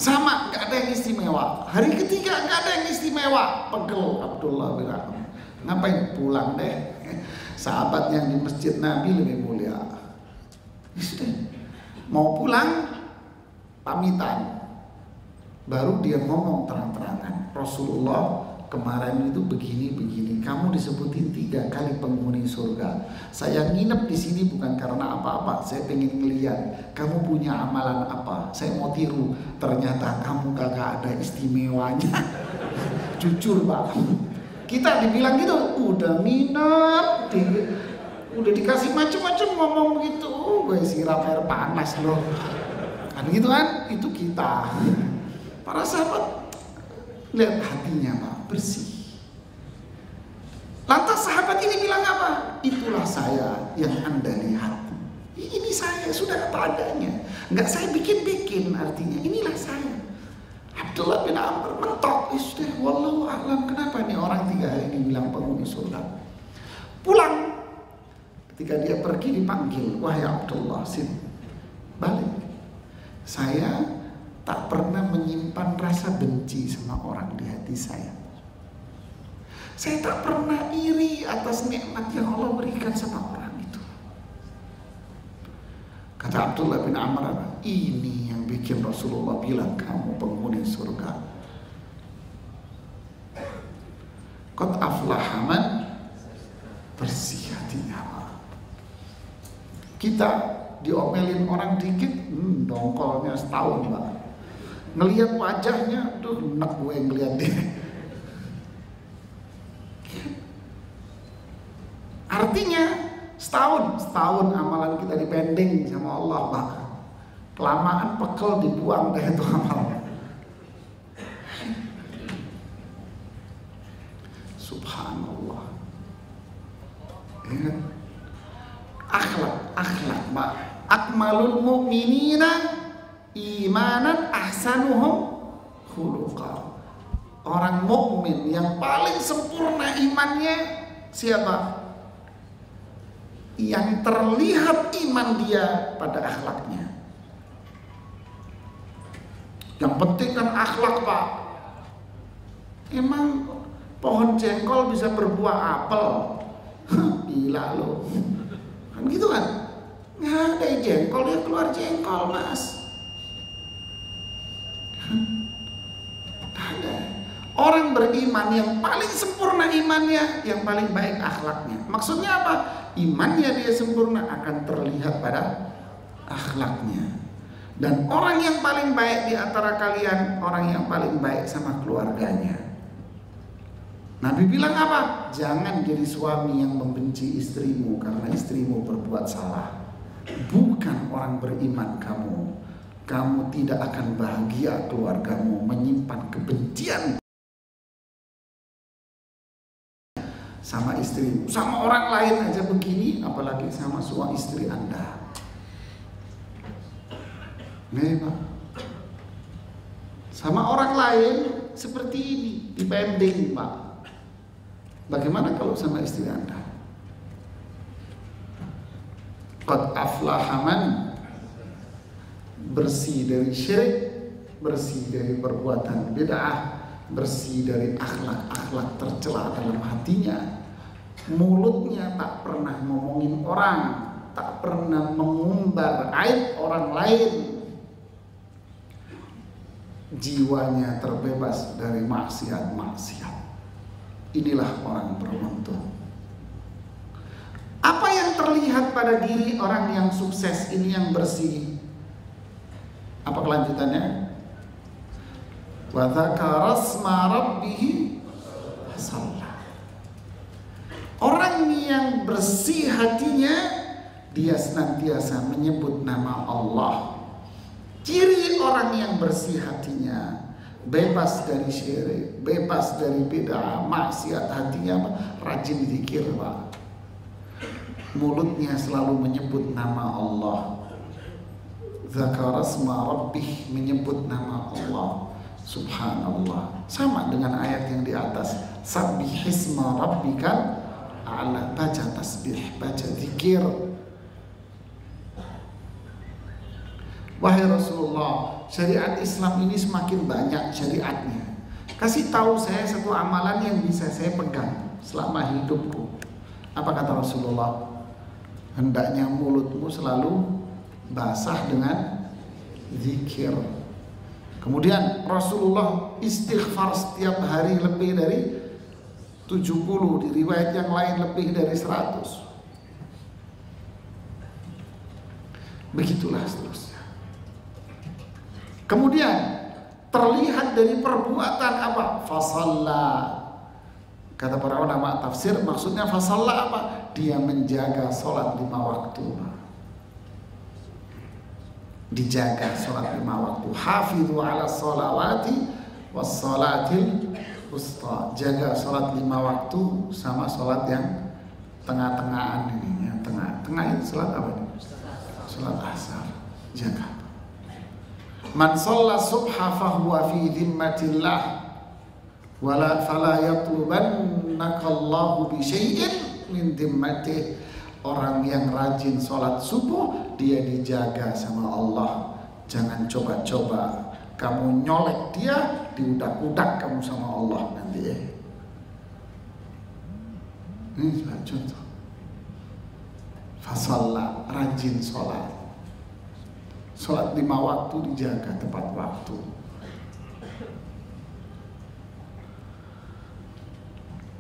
sama, gak ada yang istimewa. Hari ketiga gak ada yang istimewa. Pegel Abdullah bin Amr. Ngapain pulang deh? Sahabat yang di masjid Nabi lebih mulia. Sudah, mau pulang pamitan. Baru dia ngomong terang-terangan, Rasulullah kemarin itu begini-begini. Kamu disebutin 3 kali penghuni surga. Saya nginep di sini bukan karena apa-apa. Saya pengen ngeliat kamu punya amalan apa. Saya mau tiru. Ternyata kamu kagak ada istimewanya. Jujur, Pak. Kita dibilang gitu, udah nginep, udah dikasih macam-macam ngomong begitu. Gue siram air panas loh. Kan gitu kan? Itu kita. Para sahabat lihat hatinya, Pak, bersih. Lantas sahabat ini bilang apa? Itulah saya yang Anda lihat. Ini saya, sudah apa adanya. Enggak saya bikin-bikin, artinya inilah saya. Abdullah bin Amr mentok. Sudah, wallahu a'lam, kenapa nih orang 3 hari ini bilang penghuni surga. Pulang. Ketika dia pergi dipanggil, wahai Abdullah, sini balik. Saya tak pernah menyimpan rasa benci sama orang di hati saya. Saya tak pernah iri atas nikmat yang Allah berikan sama orang itu. Kata Abdullah bin Amr, ini yang bikin Rasulullah bilang kamu penghuni surga. Qad aflaha man, bersih hatinya. Kita diomelin orang dikit, dongkolnya setahun, Pak. Ngelihat wajahnya, tuh enak gue ngeliat dia. Artinya setahun amalan kita dipending sama Allah, Pak. Kelamaan pekel dibuang deh itu amal. Subhanallah. Ingat, akhlak, Pak. Akmalul mu'minina imanan ahsanuhum khuluqa. Orang mukmin yang paling sempurna imannya siapa? Yang terlihat iman dia pada akhlaknya. Yang penting kan akhlak, Pak. Emang pohon jengkol bisa berbuah apel? Gila lo. Kan gitu kan? Nggak ada jengkol, dia keluar jengkol, Mas. Ada. Orang beriman yang paling sempurna imannya, yang paling baik akhlaknya. Maksudnya apa? Imannya dia sempurna akan terlihat pada akhlaknya. Dan orang yang paling baik di antara kalian, orang yang paling baik sama keluarganya. Nabi bilang apa? Jangan jadi suami yang membenci istrimu karena istrimu berbuat salah. Bukan orang beriman kamu. Kamu tidak akan bahagia, keluargamu menyimpan kebencian sama istrimu, sama orang lain aja begini, apalagi sama suami istri Anda. Nih, Pak. Sama orang lain seperti ini, dipending, Pak. Bagaimana kalau sama istri Anda? Qad aflaha man, bersih dari syirik, bersih dari perbuatan bid'ah, bersih dari akhlak-akhlak tercela dalam hatinya. Mulutnya tak pernah ngomongin orang, tak pernah mengumbar aib orang lain. Jiwanya terbebas dari maksiat-maksiat. Inilah orang beruntung. Apa yang terlihat pada diri orang yang sukses ini, yang bersih? Apa kelanjutannya? Wa dzakara asma rabbih fasalla. Orang yang bersih hatinya, dia senantiasa menyebut nama Allah. Ciri orang yang bersih hatinya, bebas dari syirik, bebas dari bid'ah, maksiat, hatinya rajin zikir, Pak. Mulutnya selalu menyebut nama Allah. Dzakara asma rabbih, menyebut nama Allah. Subhanallah. Sama dengan ayat yang di atas. Sabbihisma rabbikal a'la. Baca tasbih, baca zikir. Wahai Rasulullah, syariat Islam ini semakin banyak syariatnya. Kasih tahu saya satu amalan yang bisa saya pegang selama hidupku. Apa kata Rasulullah? Hendaknya mulutmu selalu basah dengan zikir. Kemudian Rasulullah istighfar setiap hari lebih dari 70, di riwayat yang lain lebih dari 100. Begitulah seterusnya. Kemudian terlihat dari perbuatan apa? Fasalla. Kata para ulama tafsir, maksudnya fasalla apa? Dia menjaga sholat 5 waktu. Dijaga sholat 5 waktu. Hafidhu ala sholawati was sholatil wusta. Jaga sholat 5 waktu sama sholat yang tengah-tengahan ini. Yang tengah itu sholat apa ini? Sholat asar. Jaga. Man shalla subha fahuwa fi dhimmatillah wala fala yatlubannaka Allahu bi syai'in min dhimmatih. Orang yang rajin sholat subuh, dia dijaga sama Allah. Jangan coba-coba kamu nyolek dia, diudak-udak kamu sama Allah nanti ya. Ini contoh. Fasalla, rajin sholat. Sholat 5 waktu dijaga tepat waktu.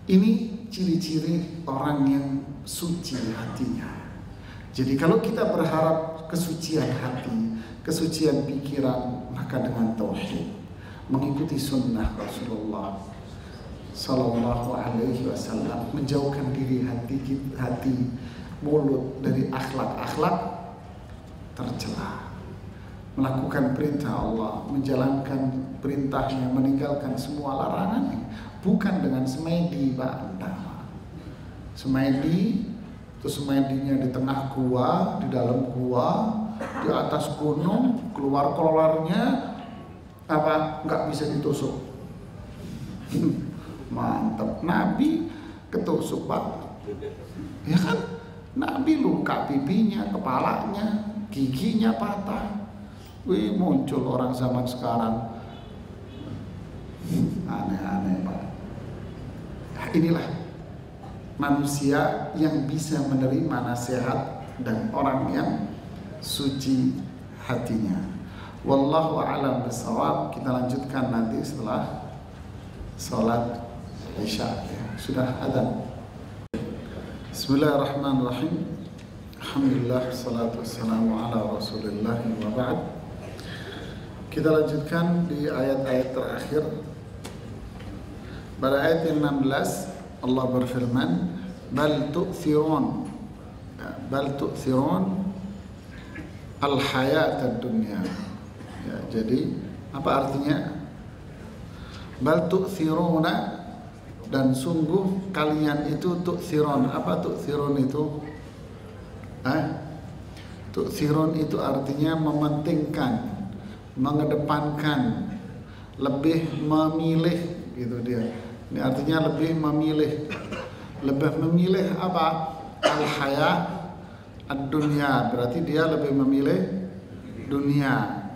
Ini ciri-ciri orang yang suci hatinya. Jadi kalau kita berharap kesucian hati, kesucian pikiran, maka dengan tauhid, mengikuti sunnah Rasulullah Sallallahu Alaihi Wasallam, menjauhkan diri hati mulut dari akhlak-akhlak tercela, melakukan perintah Allah, menjalankan perintahnya, meninggalkan semua larangannya, bukan dengan semedi, Pak. Anda semedi itu semedinya di tengah gua, di dalam gua, di atas gunung, keluar-keluarnya nggak bisa ditusuk. Mantap, Nabi ketusuk Pak. Ya kan? Nabi luka pipinya, kepalanya, giginya patah. Wih, muncul orang zaman sekarang aneh-aneh Pak. Nah, inilah manusia yang bisa menerima nasihat dan orang yang suci hatinya. Wallahu a'lam bishawab. Kita lanjutkan nanti setelah sholat Isya ya. Sudah adzan. Bismillahirrahmanirrahim. Alhamdulillah, salatu wassalamu ala Rasulillah wa ba'd. Kita lanjutkan di ayat-ayat terakhir. Pada ayat yang 16 Allah berfirman, bal tu'thirun al-hayat ad-dunya. Ya, jadi apa artinya? Bal tu'thiruna, dan sungguh kalian itu tu'thirun. Apa tu'thirun itu? Tu'thirun itu artinya mementingkan, mengedepankan, lebih memilih gitu dia. Ini artinya lebih memilih. Lebih memilih apa? Al-haya ad-dunya, berarti dia lebih memilih dunia.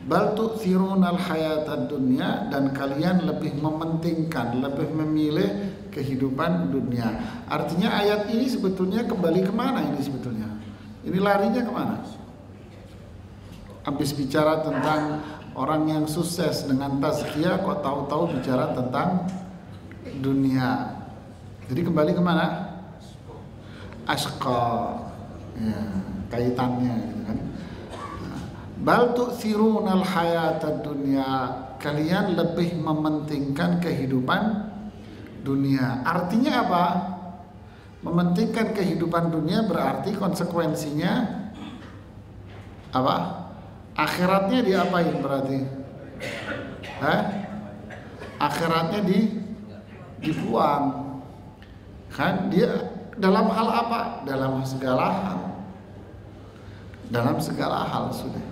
Bal tu'thirun al-hayat ad-dunya, dan kalian lebih mementingkan, lebih memilih kehidupan dunia. Artinya ayat ini sebetulnya kembali kemana ini sebetulnya? Ini larinya kemana? Habis bicara tentang orang yang sukses dengan tazkiyah, kok tahu-tahu bicara tentang dunia. Jadi kembali kemana? Ashqa, ya, kaitannya gitu kan. Bal tu'thirunal hayatad dunya, kalian lebih mementingkan kehidupan dunia. Artinya apa? Mementingkan kehidupan dunia berarti konsekuensinya apa? Akhiratnya diapain berarti? Akhiratnya dibuang. Kan dia dalam hal apa? Dalam segala hal. Dalam segala hal sudah.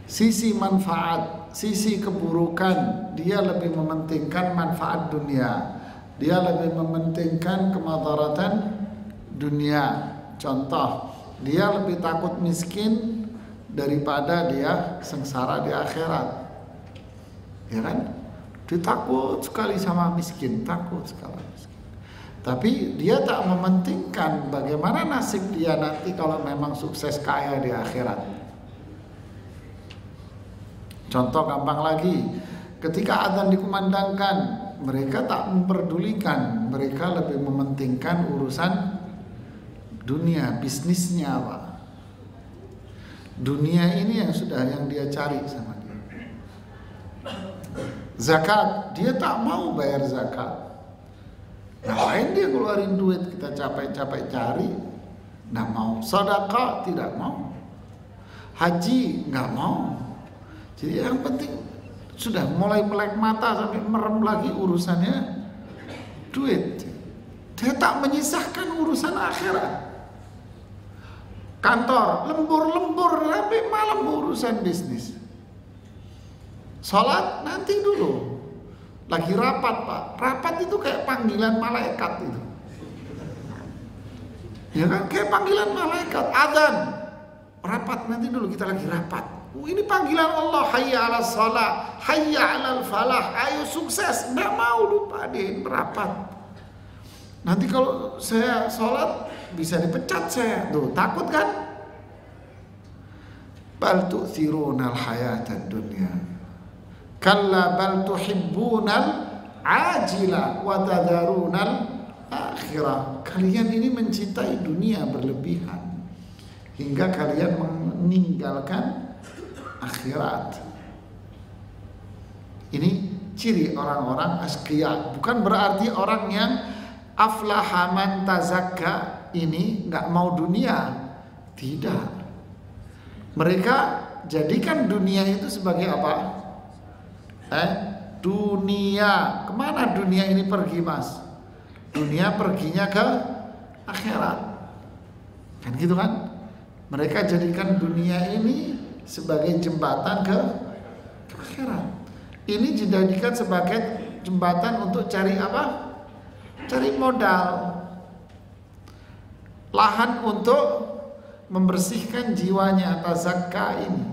Sisi manfaat, sisi keburukan, dia lebih mementingkan manfaat dunia. Dia lebih mementingkan kemadaratan dunia. Contoh, dia lebih takut miskin daripada dia sengsara di akhirat. Ya kan? Dia takut sekali sama miskin, takut sekali miskin. Tapi dia tak mementingkan bagaimana nasib dia nanti kalau memang sukses kaya di akhirat. Contoh gampang lagi, ketika adzan dikumandangkan, mereka tak memperdulikan, mereka lebih mementingkan urusan dunia, bisnisnya apa. Dunia ini yang dia cari sama dia. Zakat, dia tak mau bayar zakat. Ngapain dia keluarin duit, kita capek-capek cari, nggak mau. Sedekah tidak mau. Haji nggak mau. Jadi yang penting sudah mulai melek mata sampai merem lagi urusannya duit. Dia tak menyisahkan urusan akhirat. Kantor lembur-lembur sampai malam urusan bisnis. Sholat nanti dulu. Lagi rapat Pak. Rapat itu kayak panggilan malaikat itu. Ya kan, kayak panggilan malaikat. Adzan. Rapat nanti dulu, kita lagi rapat. Ini panggilan Allah, hayya 'alas shalah, hayya 'alal falah. Ayo sukses, enggak mau lupa deh merapat. Nanti kalau saya sholat bisa dipecat saya. Tuh, takut kan? Bal tu'thirunal hayatad dunya. Kalla bal tuhibbunal ajila wa tadharunal akhirah. Kalian ini mencintai dunia berlebihan hingga kalian meninggalkan akhirat. Ini ciri orang-orang asqiya. Bukan berarti orang yang aflaha man tazakka ini nggak mau dunia. Tidak. Mereka jadikan dunia itu sebagai apa? Dunia. Kemana dunia ini pergi mas? Dunia perginya ke akhirat. Kan gitu kan? Mereka jadikan dunia ini sebagai jembatan ke ke akhirat. Ini dijadikan sebagai jembatan untuk cari apa? Cari modal, lahan untuk membersihkan jiwanya, tazakka ini.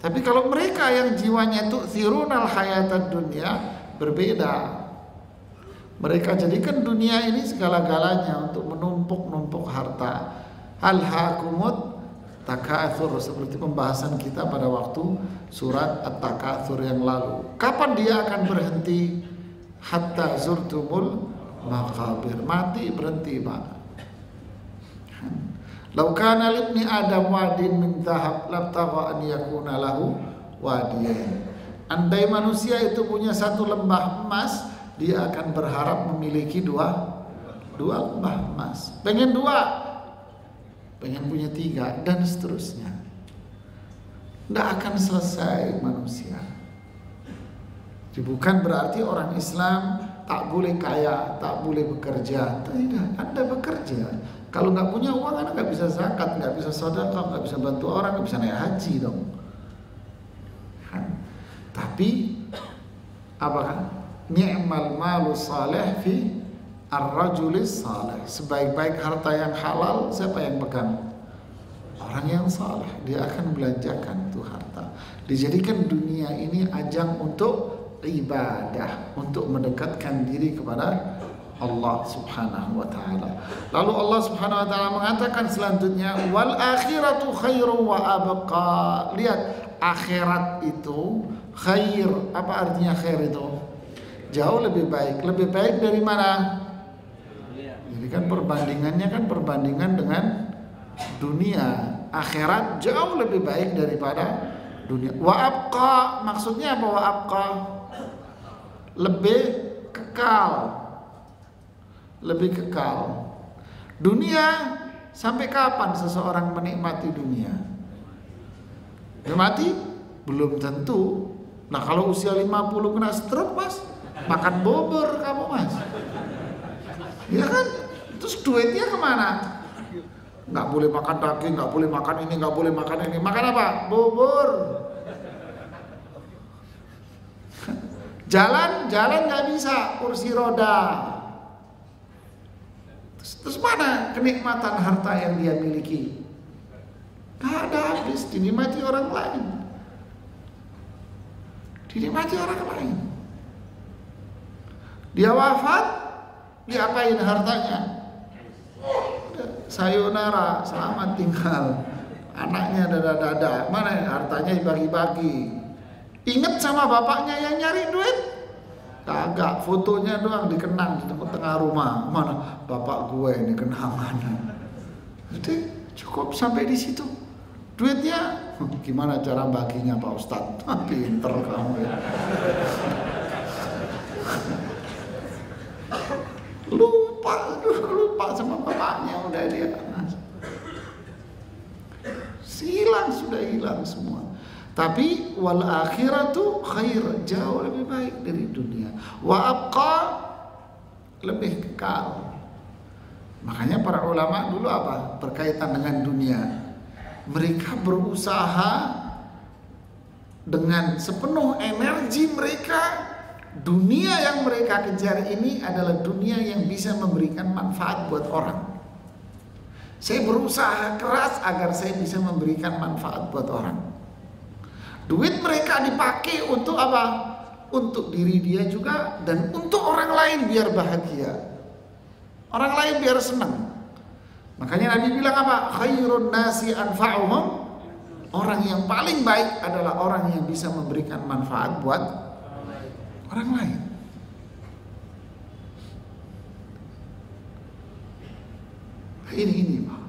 Tapi kalau mereka yang jiwanya tu'thirunal hayatad dunya, berbeda. Mereka jadikan dunia ini segala-galanya untuk menumpuk-numpuk harta. Hal hakumut takatsur, seperti pembahasan kita pada waktu surat At-Takatsur yang lalu. Kapan dia akan berhenti? Hatta zurtumul maqabir. Mati berhenti, Pak. Lau kana libni Adam wadin min dhahab labtagha an yakuna lahu wadiyan. Andai manusia itu punya satu lembah emas, dia akan berharap memiliki dua lembah emas. Pengen dua, pengen punya tiga, dan seterusnya. Tidak akan selesai manusia. Bukan berarti orang Islam tak boleh kaya, tak boleh bekerja. Tidak, Anda bekerja. Kalau nggak punya uang, Anda nggak bisa zakat, nggak bisa sedekah, nggak bisa bantu orang, nggak bisa naik haji dong. Tapi apakah ni'mal malu salih fi ar-rajulis salih. Sebaik-baik harta yang halal siapa yang pegang? Orang yang saleh. Dia akan belanjakan tuh harta. Dijadikan dunia ini ajang untuk ibadah, untuk mendekatkan diri kepada Allah Subhanahu wa taala. Lalu Allah Subhanahu wa taala mengatakan selanjutnya, wal akhiratu khairu wa abqa. Lihat, akhirat itu khair. Apa artinya khair itu? Jauh lebih baik. Lebih baik dari mana? Jadi kan perbandingan dengan dunia. Akhirat jauh lebih baik daripada dunia. Wa abqa, maksudnya apa wa abqa? Lebih kekal. Lebih kekal. Dunia, sampai kapan seseorang menikmati dunia? Mati? Belum tentu. Nah, kalau usia 50 kena stroke, Mas, makan bobor kamu, Mas. Ya kan? Terus duitnya kemana? Nggak boleh makan daging, nggak boleh makan ini, nggak boleh makan ini. Makan apa? Bobor. Jalan nggak bisa, kursi roda. Terus mana kenikmatan harta yang dia miliki? Nggak ada habis, dinikmati orang lain. Dinikmati orang lain. Dia wafat, diapain hartanya? Sayonara, selamat tinggal. Anaknya dada-dada, mana hartanya dibagi-bagi. Ingat sama bapaknya yang nyari duit? Kagak, fotonya doang dikenang di tengah rumah. Mana bapak gue ini kenangan. Jadi cukup sampai di situ. Duitnya gimana cara baginya Pak Ustadz? Pinter kamu ya. Lupa sama bapaknya, udah dia sudah hilang semua. Tapi wal akhiratu khair, jauh lebih baik dari dunia. Wa abqa, lebih kekal. Makanya para ulama dulu apa? Berkaitan dengan dunia. Mereka berusaha dengan sepenuh energi mereka. Dunia yang mereka kejar ini adalah dunia yang bisa memberikan manfaat buat orang. Saya berusaha keras agar saya bisa memberikan manfaat buat orang. Duit mereka dipakai untuk apa? Untuk diri dia juga dan untuk orang lain biar bahagia. Orang lain biar senang. Makanya Nabi bilang apa? Khairun nasi anfa'uhum. Orang yang paling baik adalah orang yang bisa memberikan manfaat buat orang lain. Ini Pak.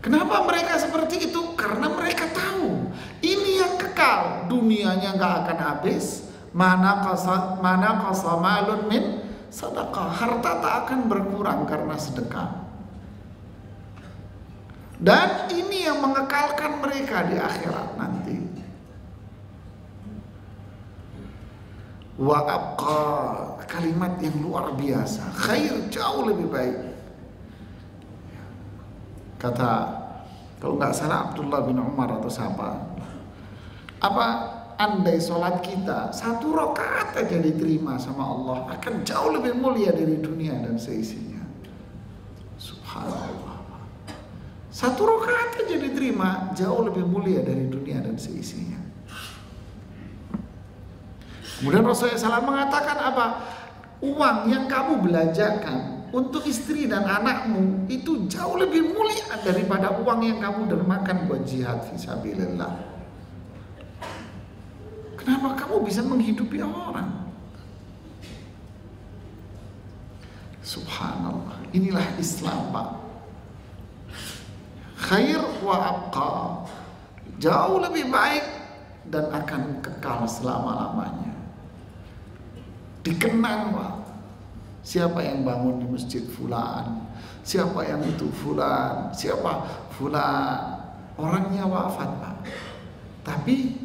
Kenapa mereka seperti itu? Karena mereka tahu ini yang kekal, dunianya nggak akan habis. Mana qasamalun min sedekah, harta tak akan berkurang karena sedekah. Dan ini yang mengekalkan mereka di akhirat nanti. Wa abqa, kalimat yang luar biasa. Khair, jauh lebih baik. Kata, kalau nggak salah Abdullah bin Umar atau siapa, apa andai sholat kita 1 rakaat aja diterima sama Allah, akan jauh lebih mulia dari dunia dan seisinya. Subhanallah. 1 rakaat aja diterima jauh lebih mulia dari dunia dan seisinya. Kemudian Rasulullah SAW mengatakan apa? Uang yang kamu belanjakan untuk istri dan anakmu itu jauh lebih mulia daripada uang yang kamu dermakan buat jihad fisabilillah. Kenapa kamu bisa menghidupi orang? Subhanallah. Inilah Islam, Pak. Khair wa abqa. Jauh lebih baik dan akan kekal selama-lamanya. Dikenang, Pak. Siapa yang bangun di masjid fulan? Siapa yang itu fulan? Siapa fulan? Orangnya wafat, Pak. Tapi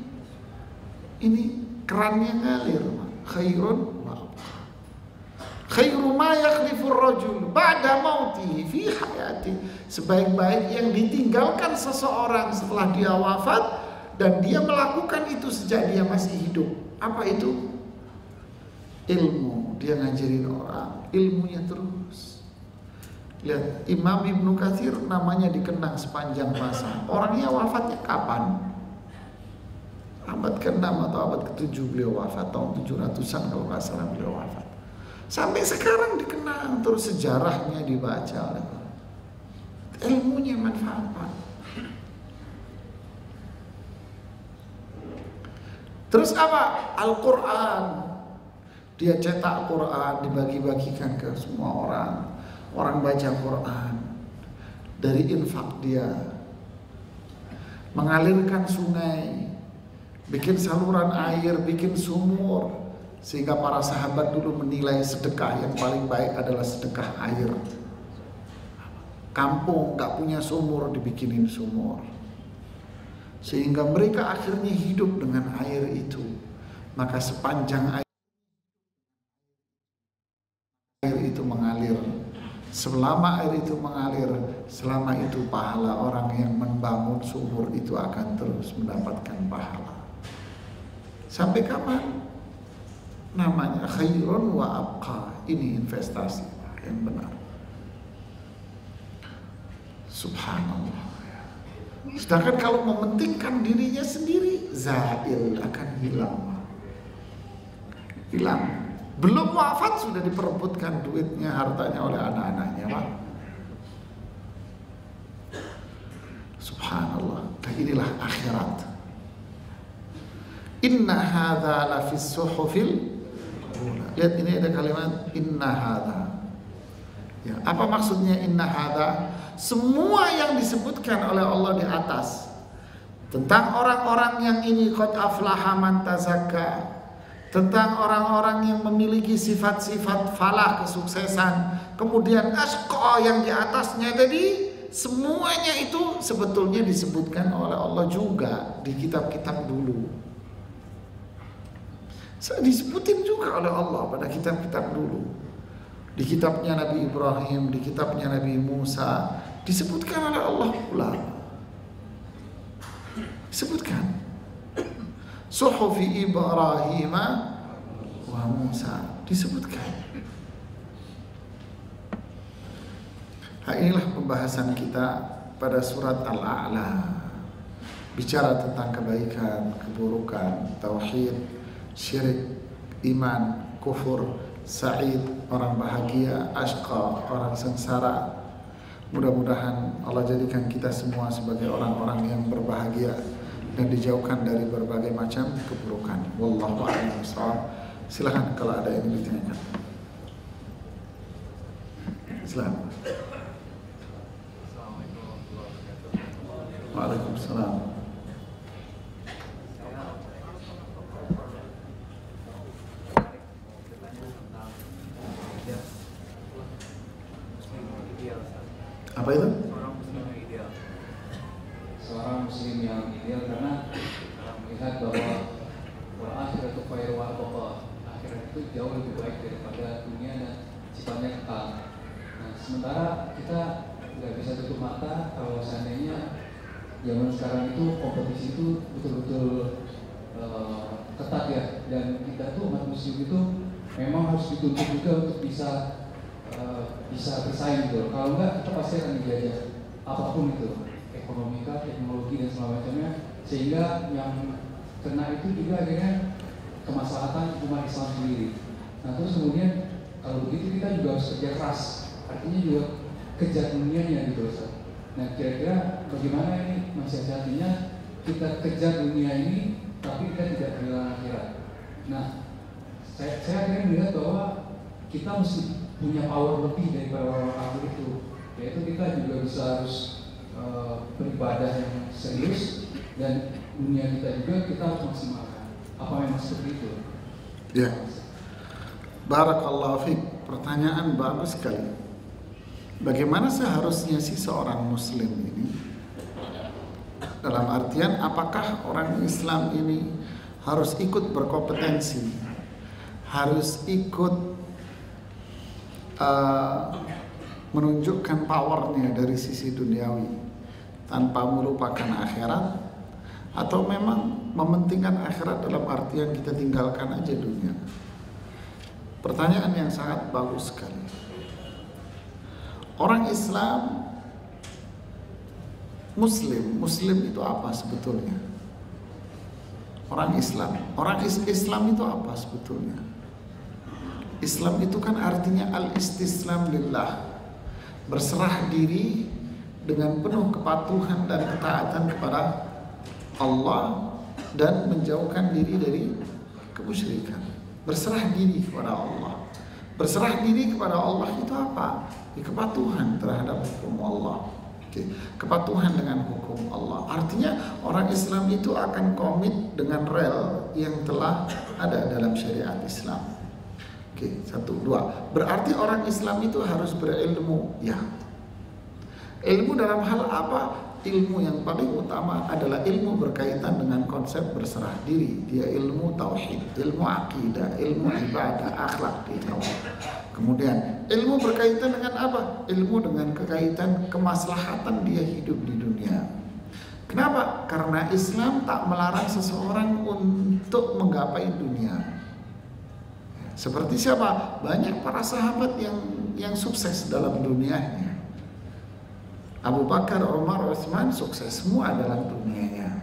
ini kerannya ngalir, khairun wa abqa. Khairu ma yakhlifur rajul ba'da mautihi fi hayati. Sebaik-baik yang ditinggalkan seseorang setelah dia wafat dan dia melakukan itu sejak dia masih hidup. Apa itu? Ilmu. Dia ngajarin orang, ilmunya terus. Lihat, Imam Ibnu Katsir namanya dikenang sepanjang masa. Orangnya wafatnya kapan? Abad ke-6 atau abad ke-7 beliau wafat, tahun 700-an kalau nggak salah beliau wafat. Sampai sekarang dikenang, terus sejarahnya dibaca oleh orang. Ilmunya manfaat, Pak. Terus apa? Al-Quran. Dia cetak Quran, dibagi-bagikan ke semua orang. Orang baca Quran. Dari infak dia. Mengalirkan sungai, bikin saluran air, bikin sumur, sehingga para sahabat dulu menilai sedekah yang paling baik adalah sedekah air. Kampung gak punya sumur, dibikinin sumur, sehingga mereka akhirnya hidup dengan air itu. Maka sepanjang air itu mengalir, selama air itu mengalir, selama itu pahala orang yang membangun sumur itu akan terus mendapatkan pahala. Sampai kapan? Namanya khairun wa abqa. Ini investasi yang benar. Subhanallah. Sedangkan kalau mementingkan dirinya sendiri, zail, akan hilang. Hilang. Belum wafat sudah diperebutkan duitnya, hartanya oleh anak-anaknya, Pak. Subhanallah. Dan inilah akhirat. Inna hadza la fis suhufil. Lihat, ini ada kalimat inna hadza. Ya, apa maksudnya inna hadza? Semua yang disebutkan oleh Allah di atas tentang orang-orang yang ini qad aflaha man tazakka, tentang orang-orang yang memiliki sifat-sifat falah, kesuksesan, kemudian asqa yang di atasnya tadi, semuanya itu sebetulnya disebutkan oleh Allah juga di kitab-kitab dulu. Disebutin juga oleh Allah pada kitab-kitab dulu. Di kitabnya Nabi Ibrahim, di kitabnya Nabi Musa, disebutkan oleh Allah pula. Disebutkan. Suhufi Ibrahim wa Musa, disebutkan. Nah, inilah pembahasan kita pada surat Al-A'la. Bicara tentang kebaikan, keburukan, tauhid, syirik, iman, kufur, sa'id, orang bahagia, ashqa, orang sengsara. Mudah-mudahan Allah jadikan kita semua sebagai orang-orang yang berbahagia dan dijauhkan dari berbagai macam keburukan. Wallahu a'lam bishawab. Silakan kalau ada yang ditanyakan. Silakan. Assalamualaikum warahmatullahi wabarakatuh. Waalaikumsalam. Apa itu? Seorang muslim yang ideal. Seorang muslim yang ideal karena melihat bahwa akhiratu khairu wa abqa, akhirat itu jauh lebih baik daripada dunia dan sifatnya kekal. Nah, sementara kita nggak bisa tutup mata kalau seandainya zaman sekarang itu kompetisi itu betul-betul ketat ya, dan kita tuh umat muslim itu memang harus dituntut juga untuk bisa bersaing gitu. Kalau enggak kita pasti akan dijajah apapun itu, ekonomi, teknologi dan segala macamnya, sehingga yang kena itu juga akhirnya kemaslahatan umat Islam sendiri. Nah terus kemudian kalau begitu kita juga harus kerja keras, artinya juga kejar dunianya gitu Ustaz. Nah kira-kira bagaimana ini mensiasatinya kita kejar dunia ini tapi kita tidak kehilangan akhirat. Nah saya akhirnya melihat bahwa kita mesti punya power lebih daripada orang kafir itu, yaitu kita juga harus beribadah yang serius, dan dunia kita juga kita harus maksimalkan. Apa memang seperti itu? Ya. Barakallahu fiik. Pertanyaan bagus sekali. Bagaimana seharusnya sih seorang muslim ini? Dalam artian apakah orang Islam ini harus ikut berkompetensi, harus ikut menunjukkan powernya dari sisi duniawi tanpa melupakan akhirat, atau memang mementingkan akhirat dalam artian kita tinggalkan aja dunia? Pertanyaan yang sangat bagus sekali. Orang Islam, Muslim itu apa sebetulnya? Orang Islam itu apa sebetulnya? Islam itu kan artinya al-istislam lillah, berserah diri dengan penuh kepatuhan dan ketaatan kepada Allah dan menjauhkan diri dari kemusyrikan. Berserah diri kepada Allah. Berserah diri kepada Allah itu apa? Kepatuhan terhadap hukum Allah. Kepatuhan dengan hukum Allah. Artinya orang Islam itu akan komit dengan rel yang telah ada dalam syariat Islam. Satu, dua. Berarti orang Islam itu harus berilmu. Ya. Ilmu dalam hal apa? Ilmu yang paling utama adalah ilmu berkaitan dengan konsep berserah diri. Dia ilmu tauhid, ilmu akidah, ilmu ibadah, akhlak di tauhid. Kemudian ilmu berkaitan dengan apa? Ilmu dengan kekaitan kemaslahatan dia hidup di dunia. Kenapa? Karena Islam tak melarang seseorang untuk menggapai dunia. Seperti siapa? Banyak para sahabat yang sukses dalam dunianya. Abu Bakar, Umar, Utsman sukses semua dalam dunianya.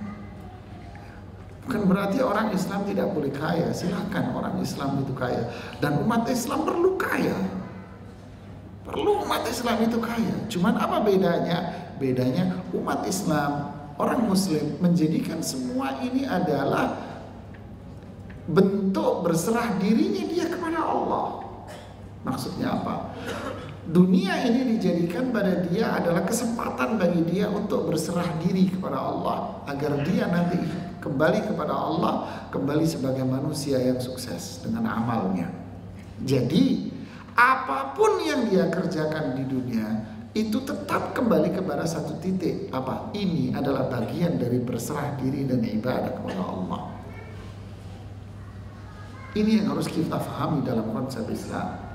Bukan berarti orang Islam tidak boleh kaya. Silakan orang Islam itu kaya. Dan umat Islam perlu kaya. Perlu umat Islam itu kaya. Cuman apa bedanya? Bedanya umat Islam, orang Muslim menjadikan semua ini adalah bentuk berserah dirinya dia kepada Allah. Maksudnya apa? Dunia ini dijadikan pada dia adalah kesempatan bagi dia untuk berserah diri kepada Allah, agar dia nanti kembali kepada Allah, kembali sebagai manusia yang sukses dengan amalnya. Jadi apapun yang dia kerjakan di dunia itu tetap kembali kepada satu titik. Apa? Ini adalah bagian dari berserah diri dan ibadah kepada Allah. Ini yang harus kita pahami dalam konsep Islam.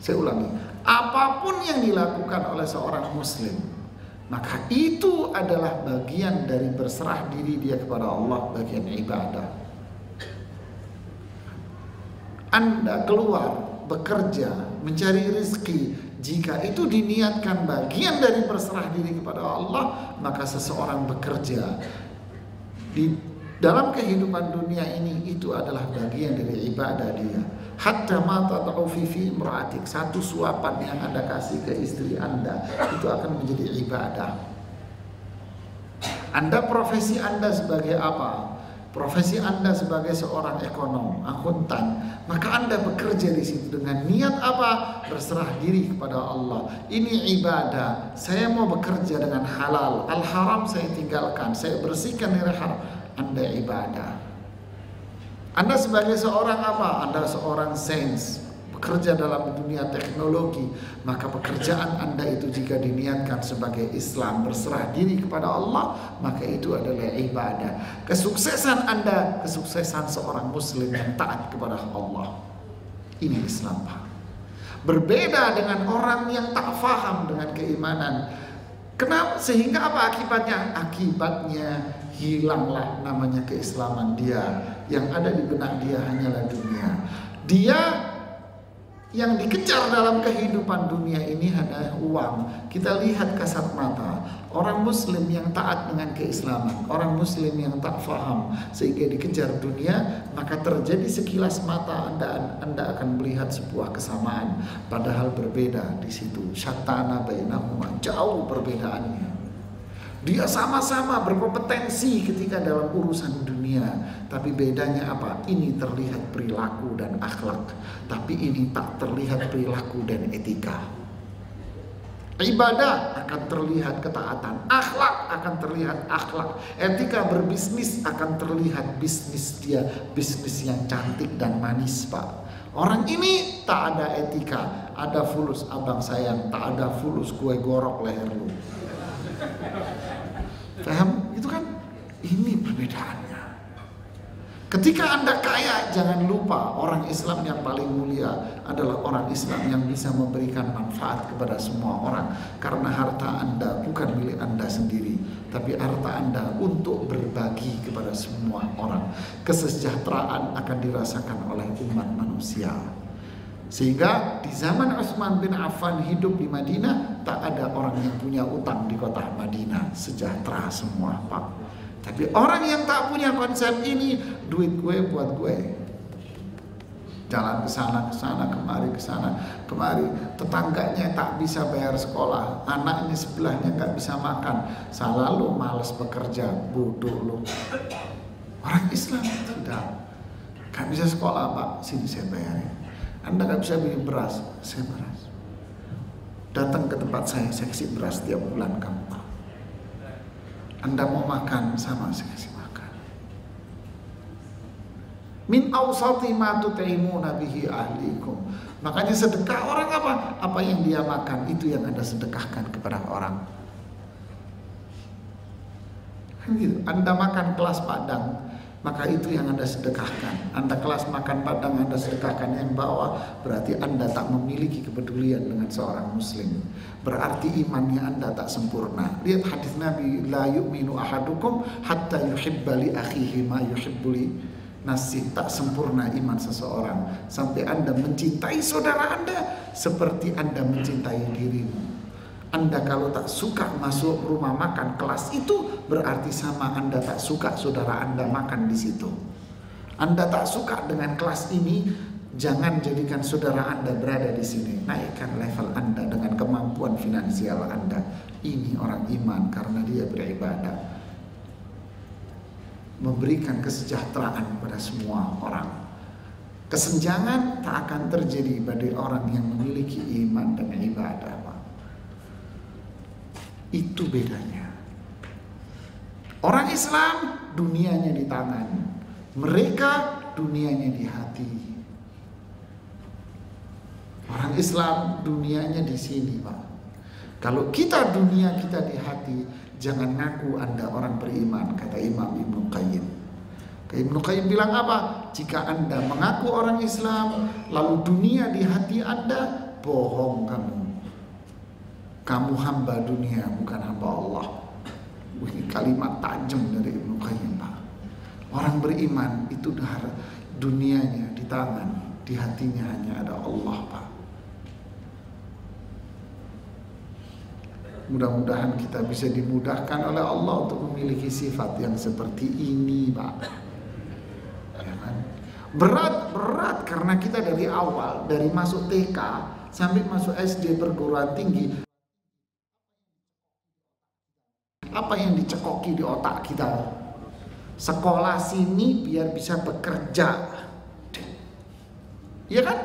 Saya ulangi, apapun yang dilakukan oleh seorang muslim, maka itu adalah bagian dari berserah diri dia kepada Allah, bagian ibadah. Anda keluar, bekerja, mencari rezeki, jika itu diniatkan bagian dari berserah diri kepada Allah, maka seseorang bekerja di dalam kehidupan dunia ini itu adalah bagian dari ibadah dia. Hatta ma tad'u fi imra'atik, satu suapan yang Anda kasih ke istri Anda itu akan menjadi ibadah. Anda profesi Anda sebagai apa? Profesi Anda sebagai seorang ekonom, akuntan, maka Anda bekerja di situ dengan niat apa? Berserah diri kepada Allah. Ini ibadah. Saya mau bekerja dengan halal. Al-haram saya tinggalkan. Saya bersihkan dari haram. Anda ibadah. Anda sebagai seorang apa? Anda seorang sains, bekerja dalam dunia teknologi, maka pekerjaan Anda itu jika diniatkan sebagai Islam, berserah diri kepada Allah, maka itu adalah ibadah. Kesuksesan Anda, kesuksesan seorang muslim yang taat kepada Allah. Ini Islam. Berbeda dengan orang yang tak faham dengan keimanan. Kenapa? Sehingga apa akibatnya? Akibatnya hilanglah namanya keislaman dia. Yang ada di benak dia hanyalah dunia. Dia yang dikejar dalam kehidupan dunia ini adalah uang. Kita lihat kasat mata orang muslim yang taat dengan keislaman, orang muslim yang tak faham sehingga dikejar dunia, maka terjadi sekilas mata anda akan melihat sebuah kesamaan, padahal berbeda di situ. Syattana bainahuma, jauh perbedaannya. Dia sama-sama berkompetensi ketika dalam urusan dunia, tapi bedanya apa? Ini terlihat perilaku dan akhlak, tapi ini tak terlihat perilaku dan etika. Ibadah akan terlihat ketaatan, akhlak akan terlihat akhlak, etika berbisnis akan terlihat bisnis dia, bisnis yang cantik dan manis, Pak. Orang ini tak ada etika, ada fulus abang sayang, tak ada fulus gue gorok leher lu. Paham? Itu kan, ini perbedaannya. Ketika Anda kaya, jangan lupa orang Islam yang paling mulia adalah orang Islam yang bisa memberikan manfaat kepada semua orang. Karena harta Anda bukan milik Anda sendiri, tapi harta Anda untuk berbagi kepada semua orang. Kesejahteraan akan dirasakan oleh umat manusia. Sehingga di zaman Utsman bin Affan hidup di Madinah, tak ada orang yang punya utang di kota Madinah, sejahtera semua, Pak. Tapi orang yang tak punya konsep ini, duit gue buat gue. Jalan ke sana kemari, ke sana kemari. Tetangganya tak bisa bayar sekolah, anaknya sebelahnya nggak bisa makan. Salah lu, malas bekerja, bodoh lu. Orang Islam tidak, nggak bisa sekolah, Pak. Sini saya bayarin. Anda gak bisa beli beras, saya beras. Datang ke tempat saya kasih beras tiap bulan kamu. Anda mau makan, sama saya kasih makan. Min awsati ma tut'imuna bihi ahlikum. Makanya sedekah orang apa? Apa yang dia makan, itu yang Anda sedekahkan kepada orang. Gitu. Anda makan kelas Padang, maka itu yang Anda sedekahkan. Anda kelas makan Padang, Anda sedekahkan yang bawah, berarti Anda tak memiliki kepedulian dengan seorang muslim. Berarti imannya Anda tak sempurna. Lihat hadis Nabi, la yu'minu ahadukum hatta yuhibba li akhihi ma yuhibbu li nafsihi. Tak sempurna iman seseorang sampai Anda mencintai saudara Anda seperti Anda mencintai dirimu. Anda kalau tak suka masuk rumah makan kelas itu, berarti sama Anda tak suka saudara Anda makan di situ. Anda tak suka dengan kelas ini, jangan jadikan saudara Anda berada di sini. Naikkan level Anda dengan kemampuan finansial Anda. Ini orang iman karena dia beribadah, memberikan kesejahteraan pada semua orang. Kesenjangan tak akan terjadi bagi orang yang memiliki iman dan ibadah. Itu bedanya. Orang Islam dunianya di tangan, mereka dunianya di hati. Orang Islam dunianya di sini, Pak. Kalau kita dunia kita di hati, jangan ngaku Anda orang beriman, kata Imam Ibnu Qayyim. Ibnu Qayyim bilang apa? Jika Anda mengaku orang Islam, lalu dunia di hati Anda, bohong kamu. Kamu hamba dunia, bukan hamba Allah. Ini kalimat tajam dari Ibnu Qayyim, Pak. Orang beriman itu dunianya di tangan, di hatinya hanya ada Allah, Pak. Mudah-mudahan kita bisa dimudahkan oleh Allah untuk memiliki sifat yang seperti ini, Pak. Ya kan? Berat karena kita dari awal, dari masuk TK sampai masuk SD perguruan tinggi, apa yang dicekoki di otak kita? Sekolah sini biar bisa bekerja, ya kan?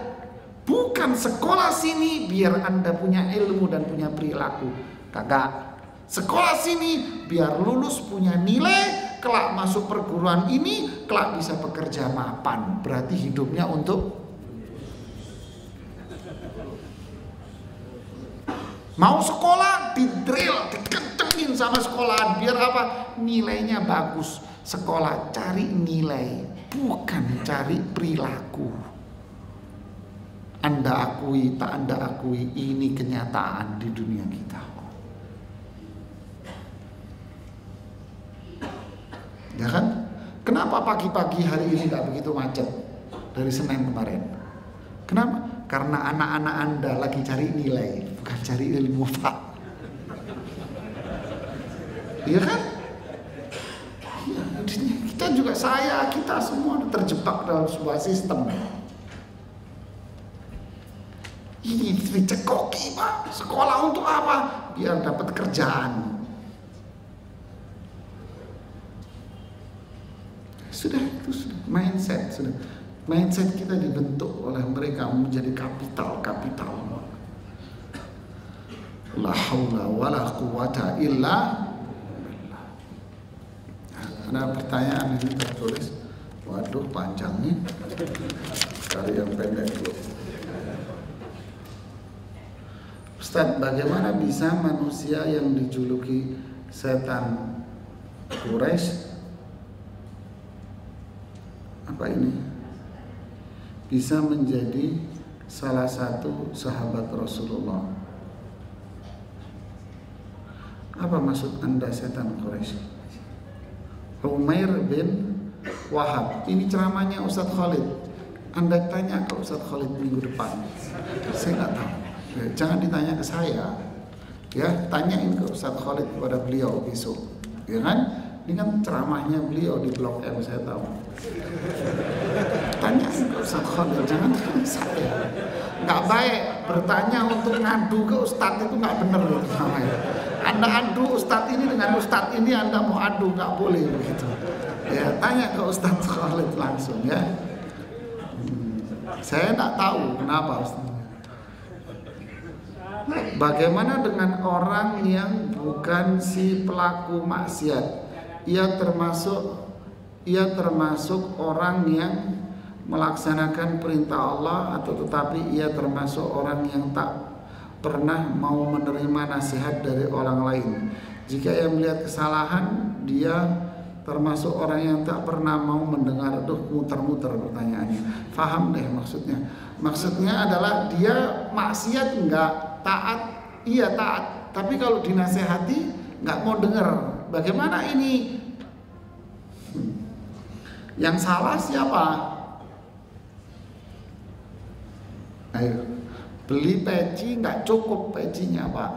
Bukan sekolah sini biar Anda punya ilmu dan punya perilaku. Kagak. Sekolah sini biar lulus punya nilai, kelak masuk perguruan ini, kelak bisa bekerja mapan. Berarti hidupnya untuk mau sekolah di drill, dikencengin sama sekolahan biar apa? Nilainya bagus. Sekolah cari nilai, bukan cari perilaku. Anda akui, tak Anda akui, ini kenyataan di dunia kita. Ya kan? Kenapa pagi-pagi hari ini nggak begitu macet dari Senin kemarin? Kenapa? Karena anak-anak Anda lagi cari nilai, bukan cari ilmu, Pak. Iya kan? Ya, kita juga, kita semua terjebak dalam sebuah sistem. Ini dicekoki, Pak. Sekolah untuk apa? Biar dapat kerjaan. Sudah, itu sudah mindset, sudah. Mindset kita dibentuk oleh mereka menjadi kapital. La haula wala quwata illa billah. Ada pertanyaan ini tertulis. Waduh, panjang nih. Cari yang pendek dulu. Ustaz, bagaimana bisa manusia yang dijuluki setan Quraisy, apa ini, bisa menjadi salah satu sahabat Rasulullah? Apa maksud Anda setan Quraisy? Umair bin Wahab. Ini ceramahnya Ustadz Khalid. Anda tanya ke Ustadz Khalid minggu depan. Saya nggak tahu. Ya, jangan ditanya ke saya. Ya, tanyain ke Ustadz Khalid kepada beliau besok. Ya kan? Ini kan ceramahnya beliau di Blok M, saya tahu. Tanya ke Ustadz Khalid, jangan tanya saya. Nggak baik bertanya untuk ngadu ke Ustadz, itu nggak benar itu namanya. Anda adu Ustadz ini dengan Ustadz ini, Anda mau adu, nggak boleh begitu. Ya, tanya ke Ustadz Khalid langsung ya. Saya nggak tahu kenapa Ustadz. Bagaimana dengan orang yang bukan si pelaku maksiat? Ia termasuk orang yang melaksanakan perintah Allah, atau tetapi ia termasuk orang yang tak pernah mau menerima nasihat dari orang lain. Jika ia melihat kesalahan, dia termasuk orang yang tak pernah mau mendengar. Muter-muter pertanyaannya. Faham deh maksudnya. Maksudnya adalah dia maksiat enggak, taat iya taat, tapi kalau dinasehati enggak mau dengar. Bagaimana ini? Yang salah siapa? Ayo, beli peci nggak cukup pecinya, Pak.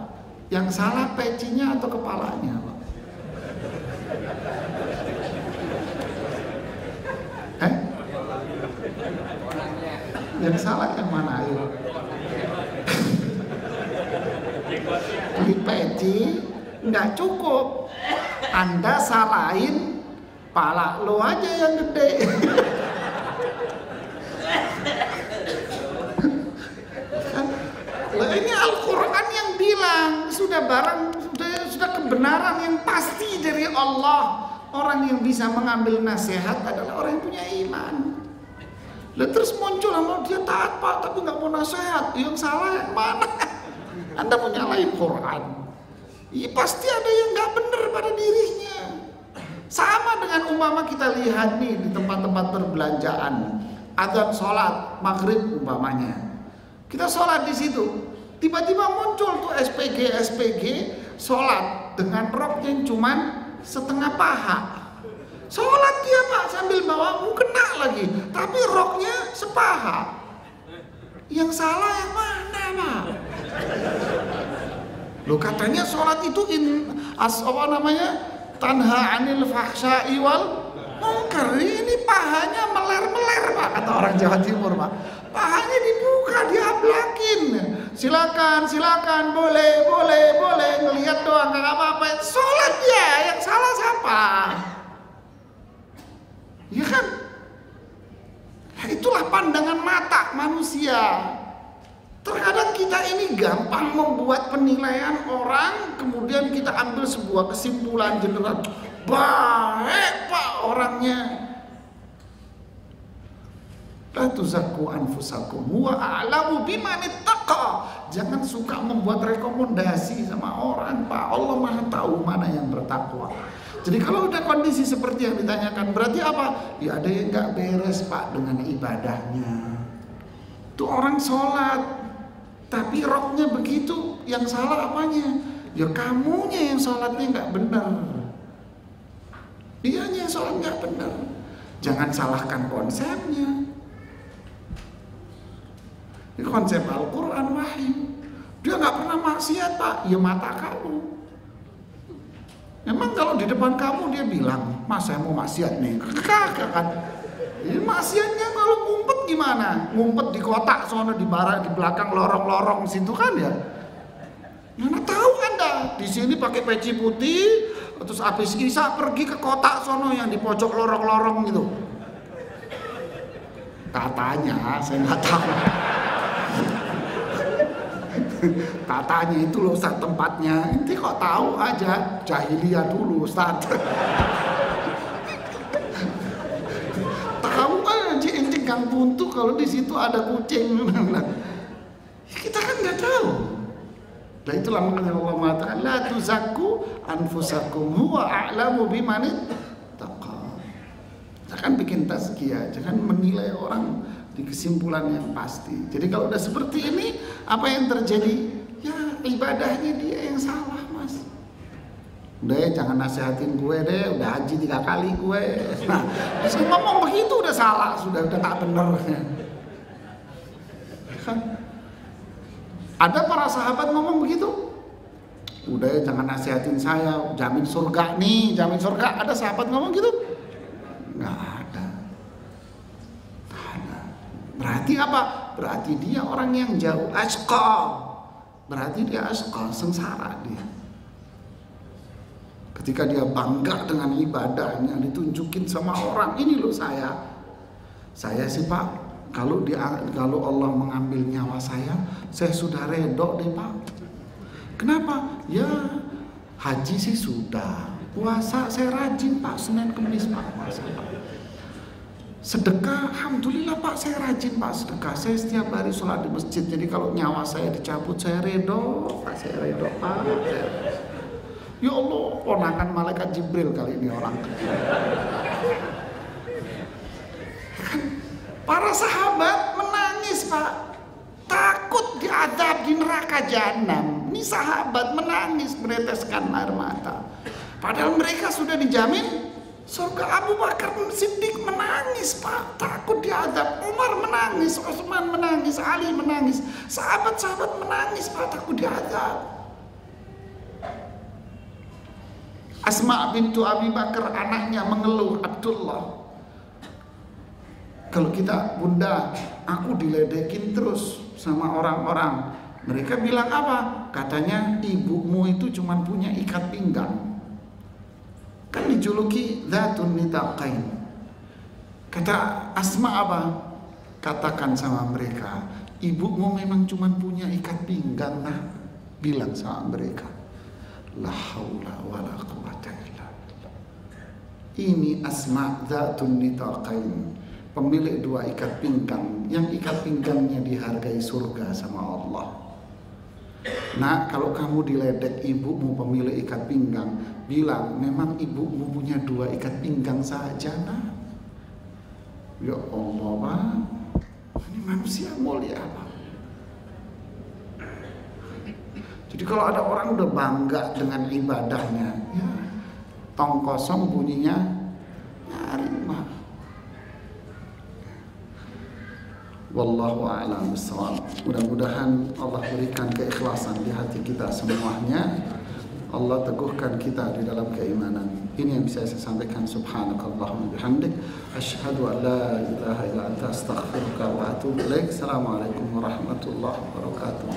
Yang salah pecinya atau kepalanya, Pak? Yang salah yang mana? Ayo. Beli peci nggak cukup. Anda salahin pala lo aja yang gede. Ini Al-Quran yang bilang sudah kebenaran yang pasti dari Allah. Orang yang bisa mengambil nasihat adalah orang yang punya iman. Terus muncul mau dia taat Pak, tapi nggak mau nasihat. Yang salah yang mana? Anda mau nyalain Quran? Ya, pasti ada yang nggak benar pada dirinya. Sama dengan umpama kita lihat nih di tempat-tempat perbelanjaan, adzan sholat maghrib umpamanya, kita sholat di situ, tiba-tiba muncul tuh SPG sholat dengan rok yang cuman setengah paha. Sholat dia Pak sambil bawa mukena lagi, tapi roknya sepaha. Yang salah yang mana Pak? Loh, katanya sholat itu tanha anil fahsya'i wal munkar. Ini pahanya meler-meler Pak, kata orang Jawa Timur Pak. Pahanya dibuka, diablakin. Silakan, boleh, ngelihat doang, nggak apa-apa. Sholat ya, yang salah siapa? Ya kan? Itulah pandangan mata manusia. Terkadang kita ini gampang membuat penilaian orang, kemudian kita ambil sebuah kesimpulan general, baik Pak orangnya. La tuzakku anfusakum huwa a'lamu biman ittaqa. Jangan suka membuat rekomendasi sama orang, Pak. Allah Maha tahu mana yang bertakwa. Jadi kalau udah kondisi seperti yang ditanyakan, berarti apa? Ya ada yang nggak beres Pak dengan ibadahnya. Itu orang sholat, tapi roknya begitu, yang salah apanya? Ya kamunya yang sholatnya nggak benar. Dianya yang sholat benar. Jangan salahkan konsepnya. Ini konsep Al-Quran wahyu. Dia nggak pernah maksiat Pak, ya mata kamu. Memang kalau di depan kamu dia bilang, Mas saya mau maksiat nih, kagak kan? Ini maksiatnya kalau ngumpet gimana? Ngumpet di kotak sono di barat, di belakang lorong-lorong situ kan ya? Mana tahu Anda di sini pakai peci putih, terus habis Isya pergi ke kotak sono yang di pojok lorong-lorong gitu. Katanya, saya nggak tahu. Katanya itu loh Ustaz tempatnya. Inti kok tahu aja, jahiliyah dulu Ustaz. Tahu kan inti Gang Buntu kalau di situ ada kucing. Kita kan nggak tahu. Nah itulah makanya Allah mengatakan la tuzakku anfusakum huwa a'lamu biman ittaqa. Jangan bikin tazkiyah, jangan menilai orang di kesimpulan yang pasti. Jadi kalau udah seperti ini, apa yang terjadi? Ya ibadahnya dia yang salah Mas. Udah ya, jangan nasihatin gue deh, udah haji 3 kali gue. Nah, bisa ngomong begitu udah salah, sudah tak benar. Ada para sahabat ngomong begitu. Udah ya, jangan nasihatin saya, jamin surga nih, jamin surga. Ada sahabat ngomong gitu? Nggak ada. Berarti apa? Berarti dia orang yang jauh asqa. Berarti dia asqa, sengsara dia. Ketika dia bangga dengan ibadahnya, ditunjukin sama orang, ini loh saya sih Pak, kalau Allah mengambil nyawa saya sudah redok deh Pak. Kenapa? Ya haji sih sudah, puasa saya rajin Pak, Senin Kemis Pak puasa Pak. Sedekah, alhamdulillah Pak saya rajin Pak sedekah. Saya setiap hari sholat di masjid. Jadi kalau nyawa saya dicabut saya redho Pak, saya redho Pak. Ya Allah, ponakan malaikat Jibril kali ini orang. Para sahabat menangis Pak, takut diadab di neraka jahanam. Ini sahabat menangis meneteskan air mata. Padahal mereka sudah dijamin surga. Abu Bakar Siddiq menangis Pak, takut diadab. Umar menangis, Utsman menangis, Ali menangis. Sahabat-sahabat menangis Pak, takut diadab. Asma bintu Abi Bakar anaknya mengeluh, Abdullah, kalau kita bunda, aku diledekin terus sama orang-orang. Mereka bilang apa? Katanya ibumu itu cuma punya ikat pinggang. Kan dijuluki Dzatun Nitaqain. Kata Asma apa? Katakan sama mereka, ibumu memang cuma punya ikat pinggang nah. Bilang sama mereka, la haula wala quwwata illa billah. Ini Asma Dzatun Nitaqain, pemilik 2 ikat pinggang, yang ikat pinggangnya dihargai surga sama Allah. Nah, kalau kamu diledek ibumu pemilik ikat pinggang, bilang memang ibumu punya 2 ikat pinggang saja nah. Ya Allah Pak, ini manusia mulia Pak. Jadi kalau ada orang udah bangga dengan ibadahnya, ya tong kosong bunyinya nyaring Pak. Wallahu a'lam bishawab. Mudah-mudahan Allah berikan keikhlasan di hati kita semuanya. Allah teguhkan kita di dalam keimanan. Ini yang bisa saya sampaikan. Subhanakallahumma bihamdik, asyhadu an la ilaha illa anta, astaghfiruka wa atubu ilaik. Assalamualaikum warahmatullahi wabarakatuh.